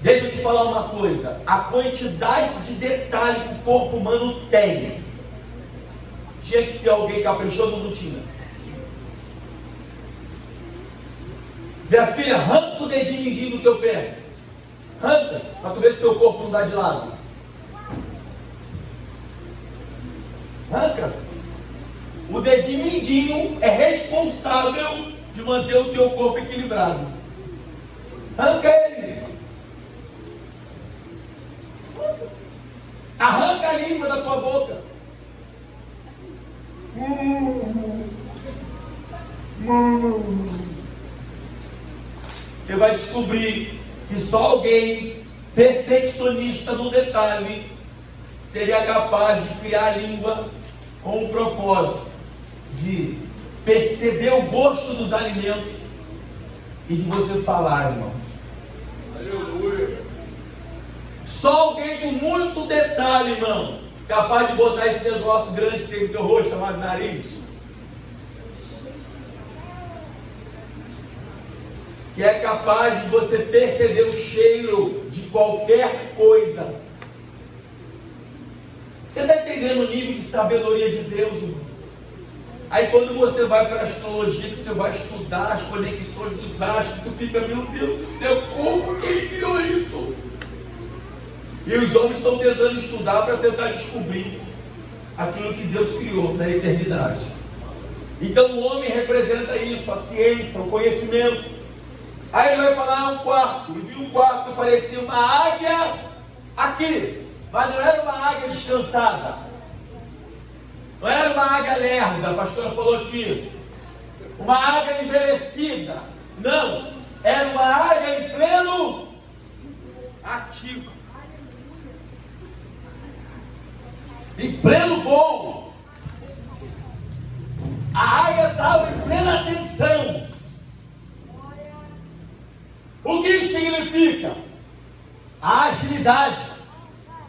Deixa eu te falar uma coisa. A quantidade de detalhe que o corpo humano tem, tinha que ser alguém caprichoso ou não tinha? Minha filha, arranca o dedinho mindinho do teu pé. Arranca, para tu ver se teu corpo não dá de lado. Arranca. O dedinho mindinho é responsável de manter o teu corpo equilibrado. Arranca ele. Arranca a língua da tua boca. Você vai descobrir que só alguém perfeccionista no detalhe seria capaz de criar a língua com o propósito de perceber o gosto dos alimentos e de você falar, irmão. Aleluia. Só alguém com muito detalhe, irmão, capaz de botar esse negócio grande que tem no teu rosto, chamado nariz, que é capaz de você perceber o cheiro de qualquer coisa. Você está entendendo o nível de sabedoria de Deus, irmão? Aí quando você vai para a astrologia, que você vai estudar as conexões dos astros, tu fica, meu Deus do céu, como que ele criou isso? E os homens estão tentando estudar para tentar descobrir aquilo que Deus criou na eternidade. Então o homem representa isso, a ciência, o conhecimento. Aí ele vai falar um quarto, e viu um quarto que parecia uma águia aqui, mas não era uma águia descansada, não era uma águia lerda, a pastora falou aqui, uma águia envelhecida, não, era uma águia em pleno ativo, em pleno voo. A águia estava em plena atenção. O que isso significa? A agilidade.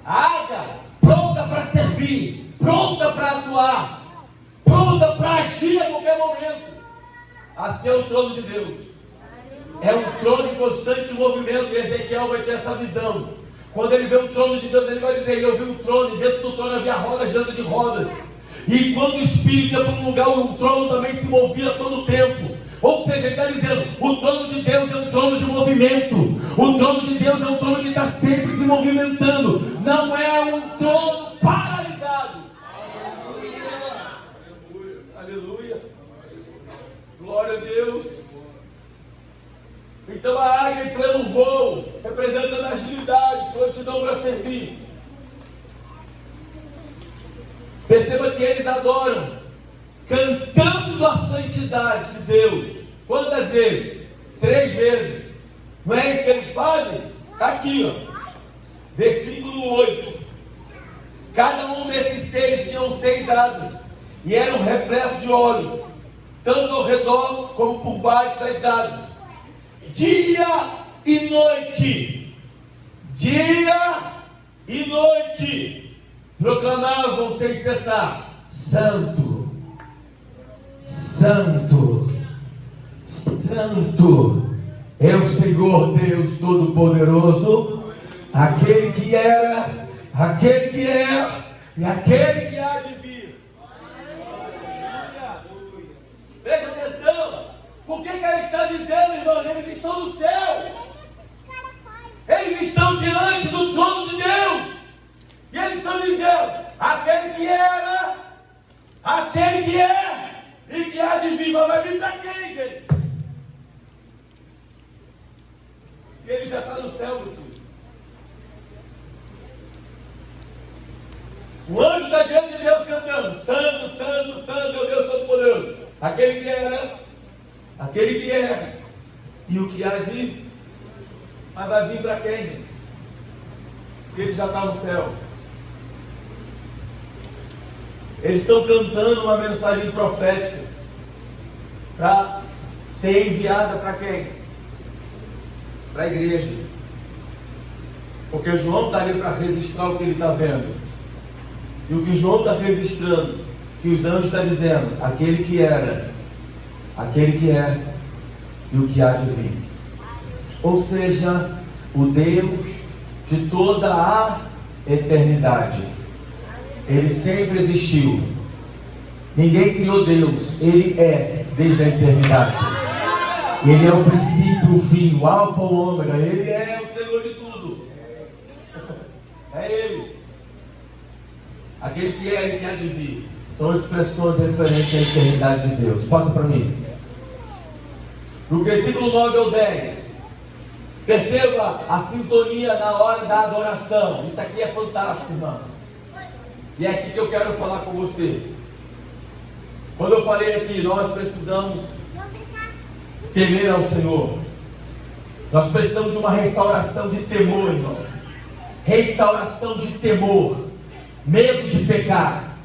A águia pronta para servir, pronta para atuar, pronta para agir a qualquer momento. Assim é o trono de Deus. É um trono em constante movimento. E Ezequiel vai ter essa visão. Quando ele vê o trono de Deus, ele vai dizer: eu vi um trono, e dentro do trono havia rodas diante de rodas. E quando o Espírito ia para um lugar, o trono também se movia todo o tempo. Ou seja, ele está dizendo, o trono de Deus é um trono de movimento. O trono de Deus é um trono que está sempre se movimentando. Não é um trono paralisado. Aleluia. Aleluia. Glória a Deus. Então a águia em pleno voo, representando a agilidade, prontidão para servir. santidade de Deus. Quantas vezes? 3 vezes. Não é isso que eles fazem? Está aqui, ó. Versículo 8. Cada um desses seres tinham 6 asas e eram repletos de olhos, tanto ao redor como por baixo das asas. Dia e noite, dia e noite, proclamavam sem cessar: Santo, Santo, Santo é o Senhor Deus Todo-Poderoso, aquele que era, aquele que é e aquele que há de vir. Preste atenção. Por que ele está dizendo, irmão? Eles estão no céu. Eles estão diante do trono de Deus. E eles estão dizendo: aquele que era, aquele que é e que há de vir. Mas vai vir para quem, gente? Se ele já está no céu, meu filho. O anjo está diante de Deus cantando: Santo, Santo, Santo é o Deus Todo-Poderoso. Aquele que era, aquele que é e o que há de. Mas vai vir para quem, gente? Se ele já está no céu. Eles estão cantando uma mensagem profética para ser enviada para quem? Para a igreja. Porque João está ali para registrar o que ele está vendo. E o que João está registrando, que os anjos estão dizendo: aquele que era, aquele que é e o que há de vir. Ou seja, o Deus de toda a eternidade. Ele sempre existiu. Ninguém criou Deus. Ele é desde a eternidade. Ele é o princípio, o fim, o alfa, o ômega. Ele é o Senhor de tudo. É Ele. Aquele que é e que há de vir. São expressões referentes à eternidade de Deus. Passa para mim. No versículo 9 ao 10. Perceba a sintonia na hora da adoração. Isso aqui é fantástico, irmão. E é aqui que eu quero falar com você. Quando eu falei aqui, nós precisamos temer ao Senhor. Nós precisamos de uma restauração de temor, irmão. Restauração de temor. Medo de pecar.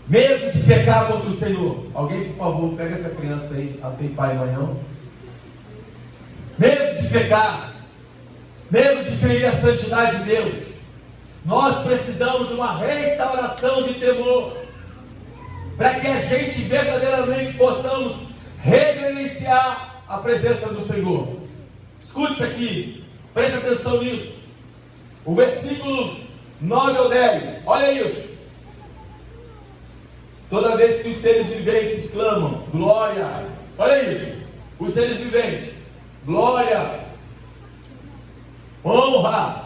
Medo de pecar contra o Senhor. Alguém, por favor, pega essa criança aí. Ela tem pai e mãe, não? Medo de pecar. Medo de ferir a santidade de Deus. Nós precisamos de uma restauração de temor. Para que a gente verdadeiramente possamos reverenciar a presença do Senhor. Escute isso aqui. Preste atenção nisso. O versículo 9 ao 10. Olha isso. Toda vez que os seres viventes clamam: glória. Olha isso. Os seres viventes: glória, honra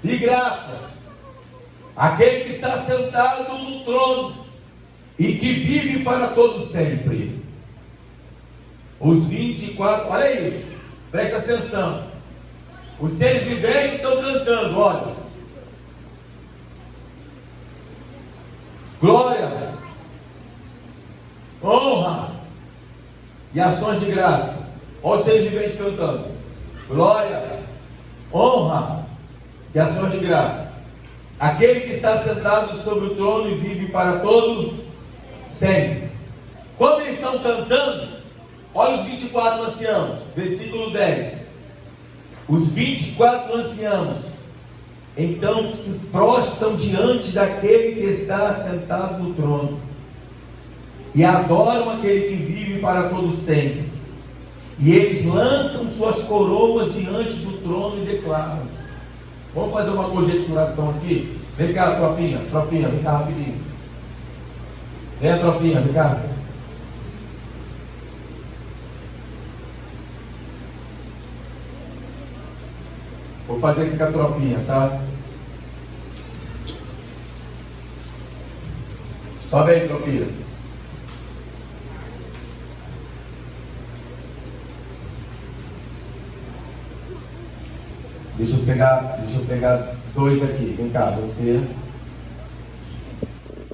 e graças àquele que está sentado no trono e que vive para todo sempre. Os 24, olha isso, presta atenção. Os seres viventes estão cantando, olha: glória, honra e ações de graça. Olha os seres viventes cantando: glória, honra e ações de graça. Aquele que está sentado sobre o trono e vive para todo sempre. Quando eles estão cantando, olha os 24 anciãos, versículo 10. Os 24 anciãos então se prostram diante daquele que está sentado no trono e adoram aquele que vive para todo sempre. E eles lançam suas coroas diante do trono e declaram. Vamos fazer uma conjecturação aqui? Vem cá, tropinha, vem cá rapidinho. Vem, tropinha, vem cá. Vou fazer aqui com a tropinha, tá? Sobe aí, tropinha. Deixa eu pegar 2 aqui. Vem cá, você.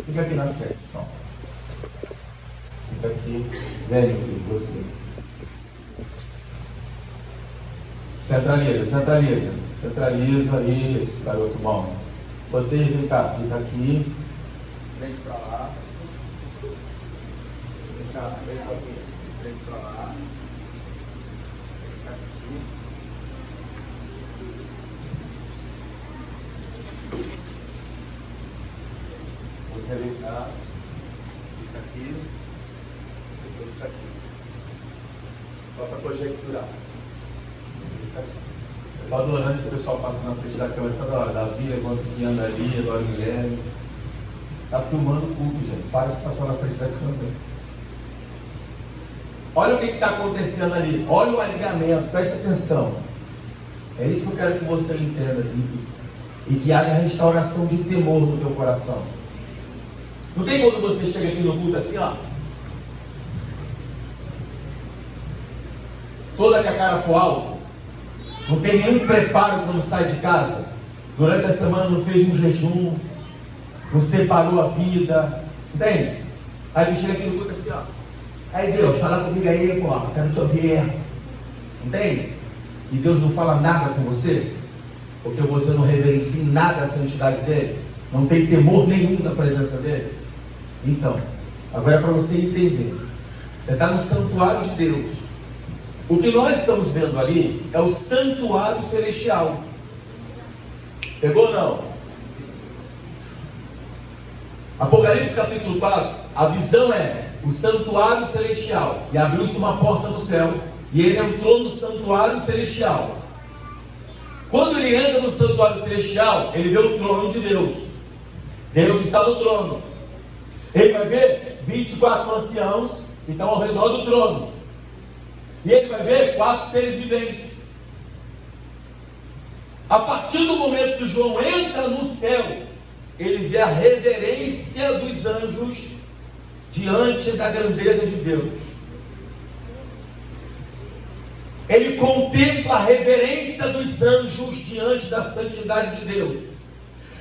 Fica aqui na frente. Pronto. fica aqui. Vem, meu filho, você. Centraliza. Centraliza, isso, garoto bom. Você vem cá, fica aqui. Frente pra lá. Vem cá, vem aqui. Frente pra lá. Fica aqui. Você vem cá. Fica aqui. Você fica aqui. Só para conjecturar. Fica aqui. Eu estou adorando esse pessoal passando na frente da câmera toda hora. Davi, levanta que anda ali, adora Guilherme. Está filmando o culto, gente. Para de passar na frente da câmera. Olha o que está acontecendo ali. Olha o alinhamento. Presta atenção. É isso que eu quero que você entenda. E que haja restauração de temor no teu coração. Não tem quando você chega aqui no culto assim, ó. Toda com a cara pro alto. Não tem nenhum preparo quando sai de casa. Durante a semana não fez um jejum. Não separou a vida. Entende? Aí ele chega aqui no culto assim, ó. Aí Deus, fala comigo aí, pô. Quero te ouvir. Entende? E Deus não fala nada com você. Porque você não reverencia nada a santidade dele. Não tem temor nenhum na presença dele. Então, agora é para você entender. Você está no santuário de Deus. O que nós estamos vendo ali é o santuário celestial. Pegou ou não? Apocalipse capítulo 4, a visão é o santuário celestial. E abriu-se uma porta no céu. E ele entrou no santuário celestial. Quando ele entra no santuário celestial, ele vê o trono de Deus. Deus está no trono. Ele vai ver 24 anciãos que estão ao redor do trono. E ele vai ver 4 seres viventes. A partir do momento que João entra no céu, ele vê a reverência dos anjos diante da grandeza de Deus. Ele contempla a reverência dos anjos diante da santidade de Deus.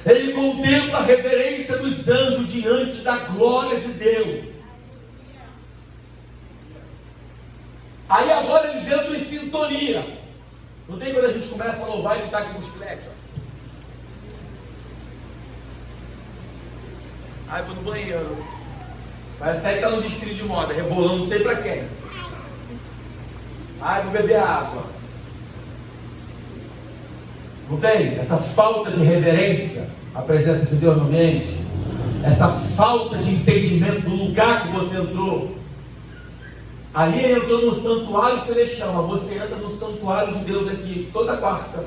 Ele contempla a reverência dos anjos diante da glória de Deus. Aí agora eles entram em sintonia. Não tem quando a gente começa a louvar e ficar aqui com os chiclete, ó. Ai, vou no banheiro. Parece que está no desfile de moda, rebolando não sei pra quem. Ai, vou beber água. Não tem? Essa falta de reverência à presença de Deus no ambiente. Essa falta de entendimento do lugar que você entrou. Ali ele entrou no santuário celestial, mas você entra no santuário de Deus aqui toda quarta,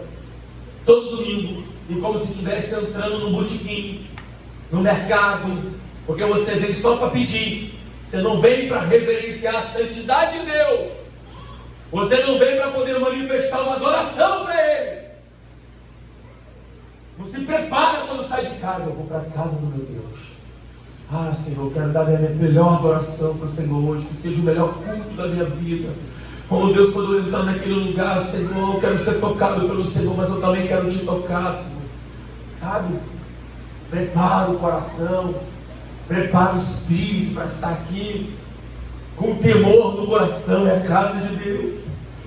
todo domingo, e como se estivesse entrando no botequim, no mercado, porque você vem só para pedir, você não vem para reverenciar a santidade de Deus, você não vem para poder manifestar uma adoração para Ele. Não se prepara quando sai de casa, eu vou para a casa do meu Deus. Ah, Senhor, eu quero dar a minha melhor adoração para o Senhor hoje, que seja o melhor culto da minha vida. Oh Deus, quando eu entrar naquele lugar, Senhor, eu quero ser tocado pelo Senhor, mas eu também quero te tocar, Senhor. Sabe? Prepara o coração, prepara o espírito para estar aqui, com temor no coração. É a casa de Deus,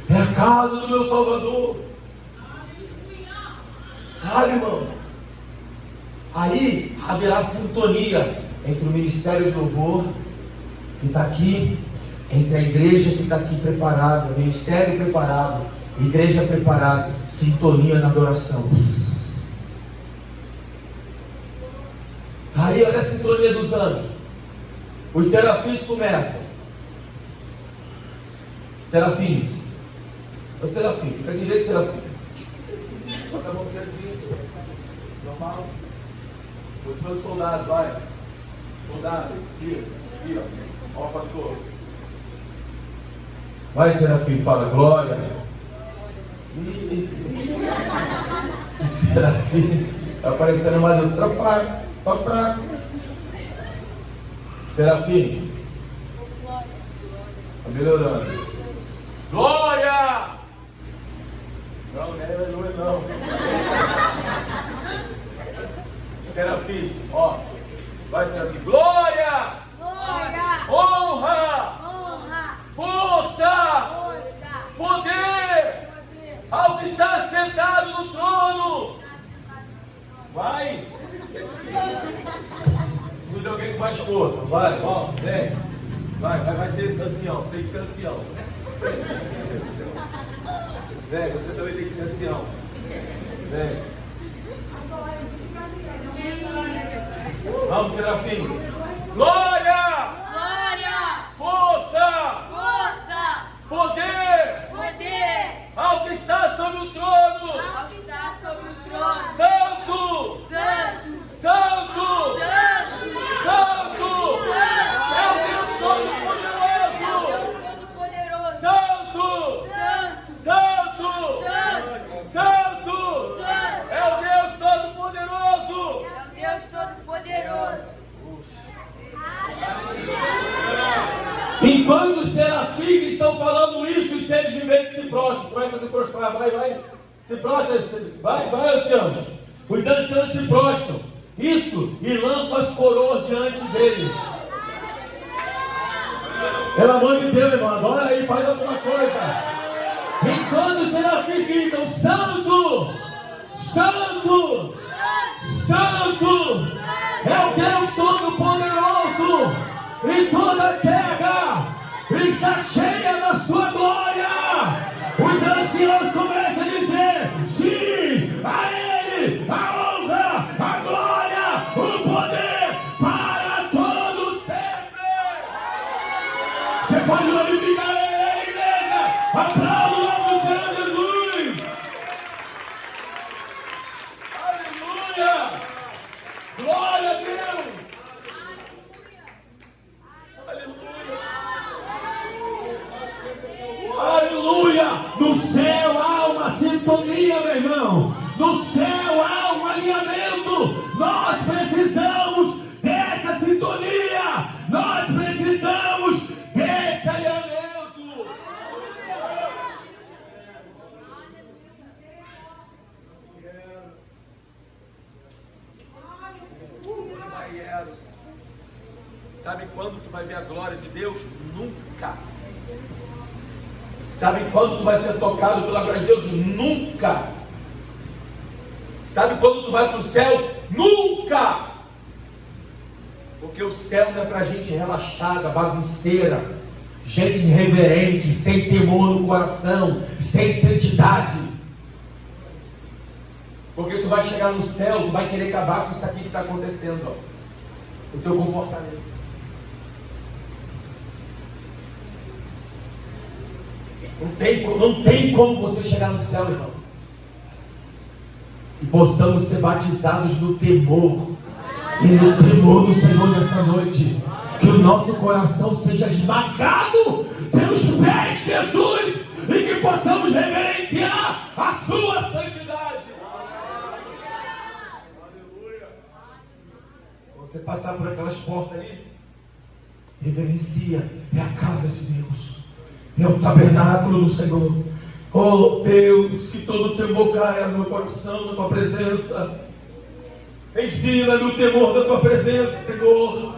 é a casa do meu Salvador. Sabe, irmão? Aí haverá sintonia entre o ministério de louvor que está aqui, entre a igreja que está aqui preparada, o ministério preparado, igreja preparada, sintonia na adoração. Aí olha a sintonia dos anjos. Os serafins começam. Serafins. O serafim, fica direito, serafim. Bota a mãozinha assim. Normal. Posição de soldado, vai. Soldado, aqui, ó. Ó, pastor. Vai, serafim, fala glória. Esse serafim tá parecendo mais um. Tá fraco, tá fraco. Serafim. Tá melhorando. Glória! Não, não é aleluia, não. Serafim, ó. Vai, Serafim. Glória! Glória! Honra! com mais força. Vai, ó, vem. Vai ser esse ancião. Tem que ser ancião. Vem, você também tem que ser ancião. Vem. Vamos, serafins. Glória! Glória! Força! Força! Poder! Poder! Ao que está sobre o trono! Ao que está sobre o trono! Santo! Santo! Santo! Santo! Santo! Santo! É o Deus É o Todo-Poderoso! Deus Todo-Poderoso! Santo! Santo! Santo! Santo! Santo! Santo! É o Deus Todo-Poderoso! É o Deus Todo-Poderoso! Enquanto os serafins estão falando isso, os seres viventes se prostram. Começa a se prostrar, vai. Se prostra, vai, anciãos. Os anciãos se prostram. Isso, e lançam as coroas diante dele. Pelo amor de Deus, irmão, adora aí, faz alguma coisa. Enquanto os serafins gritam: Santo! Santo! Santo! É o Deus Todo-Poderoso! E toda a terra está cheia da sua glória. Os anciãos começam a dizer: sim, a Ele a honra, a glória, o poder para todos sempre. Você pode glorificar a igreja. Aplauda o nome do Senhor Jesus. Aleluia. Glória a Deus. Aleluia! No céu há uma sintonia, meu irmão. No céu há um alinhamento. Nós precisamos dessa sintonia. Nós precisamos desse alinhamento. Sabe quando tu vai ver a glória de Deus? Nunca. Sabe quando tu vai ser tocado pela glória de Deus? Nunca. Sabe quando tu vai para o céu? Nunca. Porque o céu não é para gente relaxada, bagunceira, gente irreverente, sem temor no coração, sem santidade. Porque tu vai chegar no céu, tu vai querer acabar com isso aqui que está acontecendo, ó. O teu comportamento. Não tem como você chegar no céu, irmão. Que possamos ser batizados no temor e no tremor do Senhor nessa noite. Que o nosso coração seja esmagado pelos pés de Jesus e que possamos reverenciar a sua santidade. Quando você passar por aquelas portas ali, reverencia. É a casa de Deus. É o tabernáculo do Senhor. Oh Deus, que todo temor caia no meu coração, na tua presença. Ensina-me o temor da tua presença, Senhor.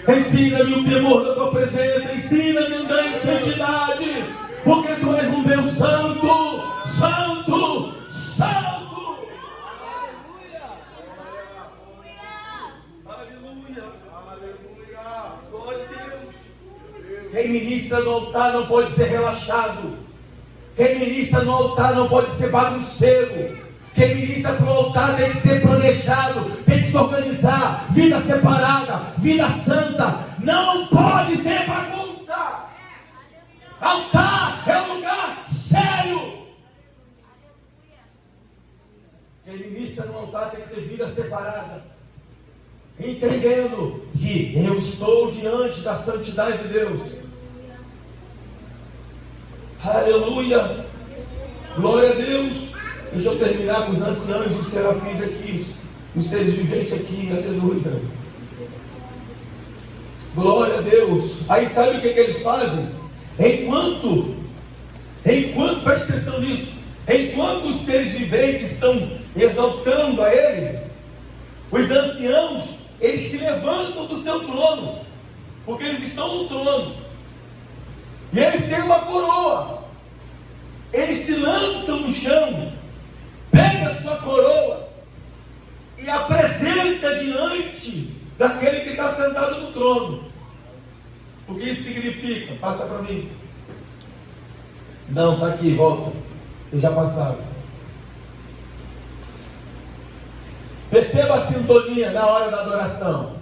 Ensina-me o temor da tua presença. Ensina-me a andar em santidade. Porque tu és um Deus santo, santo, santo. Aleluia. Aleluia. Glória a Deus. Quem ministra no altar não pode ser relaxado. Quem ministra no altar não pode ser bagunceiro. Quem ministra para o altar tem que ser planejado, tem que se organizar. Vida separada, vida santa. Não pode ter bagunça. Altar é um lugar sério. Quem ministra no altar tem que ter vida separada, entendendo que eu estou diante da santidade de Deus. Aleluia, glória a Deus. Deixa eu terminar com os anciãos e os serafins aqui, os seres viventes aqui, aleluia. Glória a Deus. Aí sabe o que eles fazem? Enquanto, preste atenção nisso, enquanto os seres viventes estão exaltando a Ele, os anciãos, eles se levantam do seu trono, porque eles estão no trono, e eles têm uma coroa. Eles se lançam no chão, pega a sua coroa e apresenta diante daquele que está sentado no trono. O que isso significa? Passa para mim. Não, está aqui, volta. Vocês já passaram. Perceba a sintonia na hora da adoração.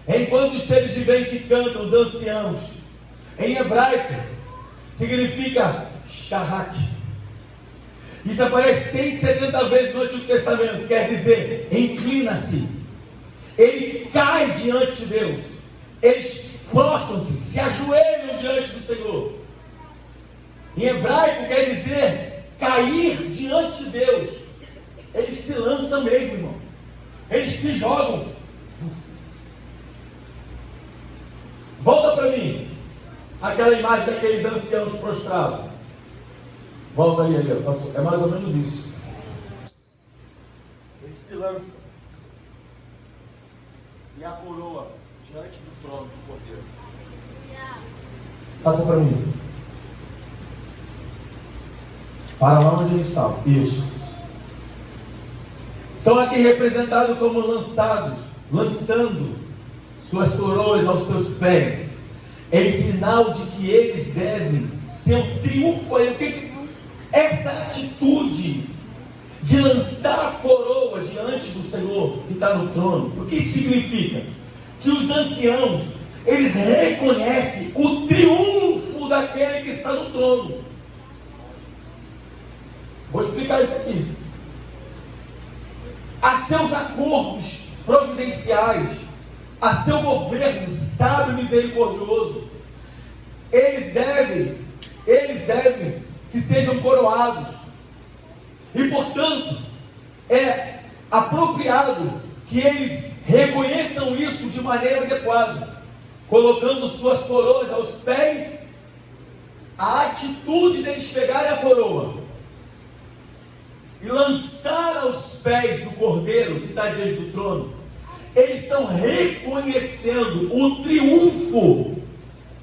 Enquanto os seres viventes cantam, os anciãos, em hebraico, significa shahak. Isso aparece 170 vezes no Antigo Testamento, quer dizer, inclina-se. Ele cai diante de Deus. Eles prostram-se, se ajoelham diante do Senhor. Em hebraico quer dizer cair diante de Deus. Eles se lançam mesmo, irmão. Eles se jogam. Volta para mim aquela imagem daqueles anciãos prostrados. Volta ali, pastor. É mais ou menos isso. Eles se lançam. E a coroa diante do trono do Cordeiro. Passa para mim. Para lá onde eles estavam. Isso. São aqui representados como lançando suas coroas aos seus pés, em sinal de que eles devem ser um triunfo. Essa atitude de lançar a coroa diante do Senhor que está no trono, o que isso significa? Que os anciãos, eles reconhecem o triunfo daquele que está no trono. Vou explicar isso aqui. A seus acordos providenciais, a seu governo sábio e misericordioso, eles devem que sejam coroados. E portanto, é apropriado que eles reconheçam isso de maneira adequada, colocando suas coroas aos pés. A atitude deles pegarem a coroa e lançar aos pés do Cordeiro que está diante do trono, eles estão reconhecendo o triunfo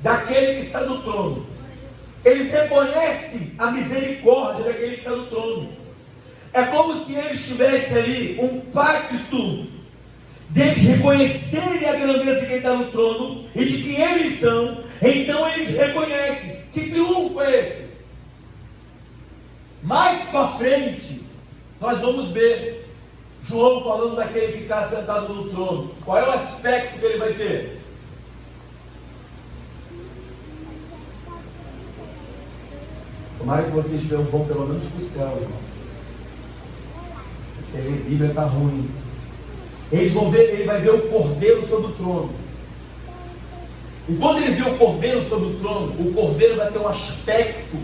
daquele que está no trono. Eles reconhecem a misericórdia daquele que está no trono. É como se eles tivessem ali um pacto deles reconhecerem a grandeza de quem está no trono e de quem eles são. Então eles reconhecem. Que triunfo é esse? Mais para frente, nós vamos ver João falando daquele que está sentado no trono. Qual é o aspecto que ele vai ter? Tomara que vocês vão pelo menos para o céu, irmãos. Porque a Bíblia está ruim. Eles vão ver, ele vai ver o Cordeiro sobre o trono. E quando ele vê o Cordeiro sobre o trono, o Cordeiro vai ter um aspecto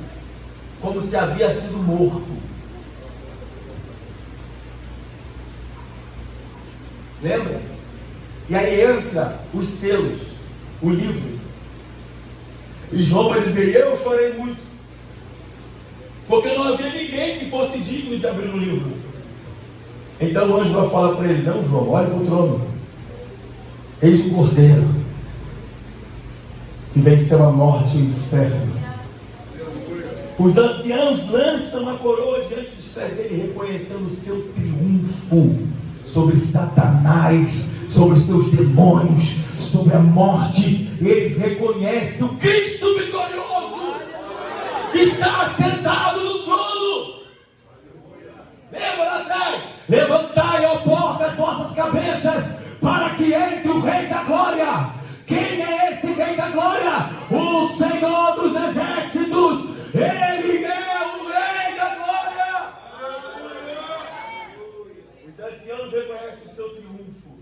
como se havia sido morto. Lembra? E aí entra os selos, o livro. E João vai dizer: eu chorei muito, porque não havia ninguém que fosse digno de abrir o livro. Então o anjo vai falar para ele: não, João, olha para o trono. Eis o Cordeiro que venceu a morte e o inferno. Os anciãos lançam a coroa diante dos pés dele, reconhecendo o seu triunfo sobre Satanás, sobre seus demônios, sobre a morte. Eles reconhecem o Cristo vitorioso que está sentado no trono. Lembra lá atrás? Levantai, ó porta, as vossas cabeças, para que entre o Rei da Glória. Quem é esse Rei da Glória? O Senhor dos Exércitos. Ele é o Rei da Glória. Os anciãos reconhecem o seu triunfo,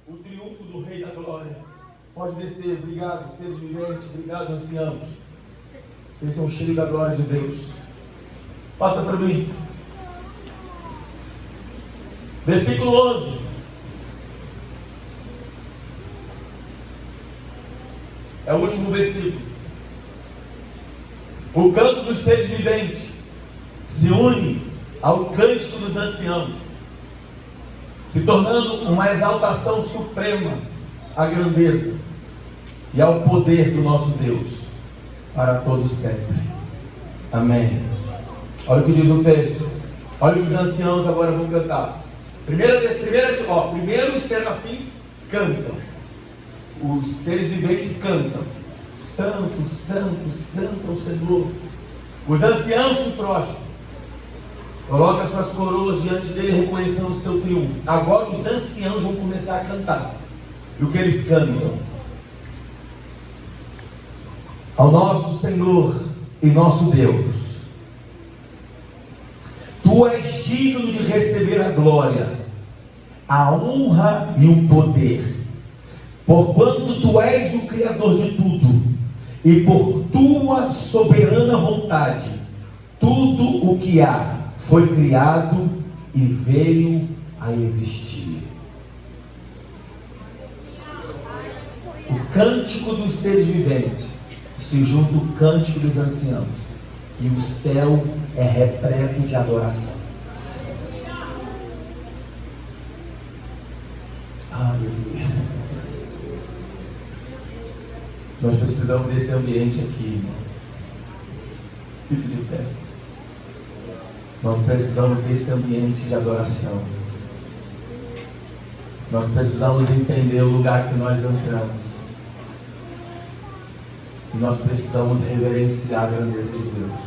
o triunfo do Rei da Glória. Pode descer. Obrigado, seres viventes. Obrigado, anciãos. Vocês são cheios da glória de Deus. Passa para mim. Versículo 11. É o último versículo. O canto dos seres viventes se une ao cântico dos anciãos, se tornando uma exaltação suprema à grandeza e ao poder do nosso Deus para todos sempre. Amém. Olha o que diz o texto. Olha o que os anciãos agora vão cantar. Primeiro os serafins cantam. Os seres viventes cantam. Santo, santo, santo é o Senhor. Os anciãos se prostram. Coloca suas coroas diante dele, reconhecendo o seu triunfo. Agora os anciãos vão começar a cantar. E o que eles cantam? Ao nosso Senhor e nosso Deus, Tu és digno de receber a glória, a honra e o poder, porquanto Tu és o Criador de tudo, e por Tua soberana vontade, tudo o que há foi criado e veio a existir. O cântico dos seres viventes se junta o cântico dos anciãos, e o céu é repleto de adoração. Aleluia. Nós precisamos desse ambiente aqui, irmãos. Fique de pé. Nós precisamos desse ambiente de adoração. Nós precisamos entender o lugar que nós entramos. E nós precisamos reverenciar a grandeza de Deus.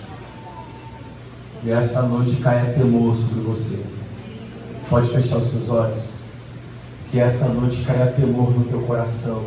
Que essa noite caia temor sobre você. Pode fechar os seus olhos. Que essa noite caia temor no teu coração.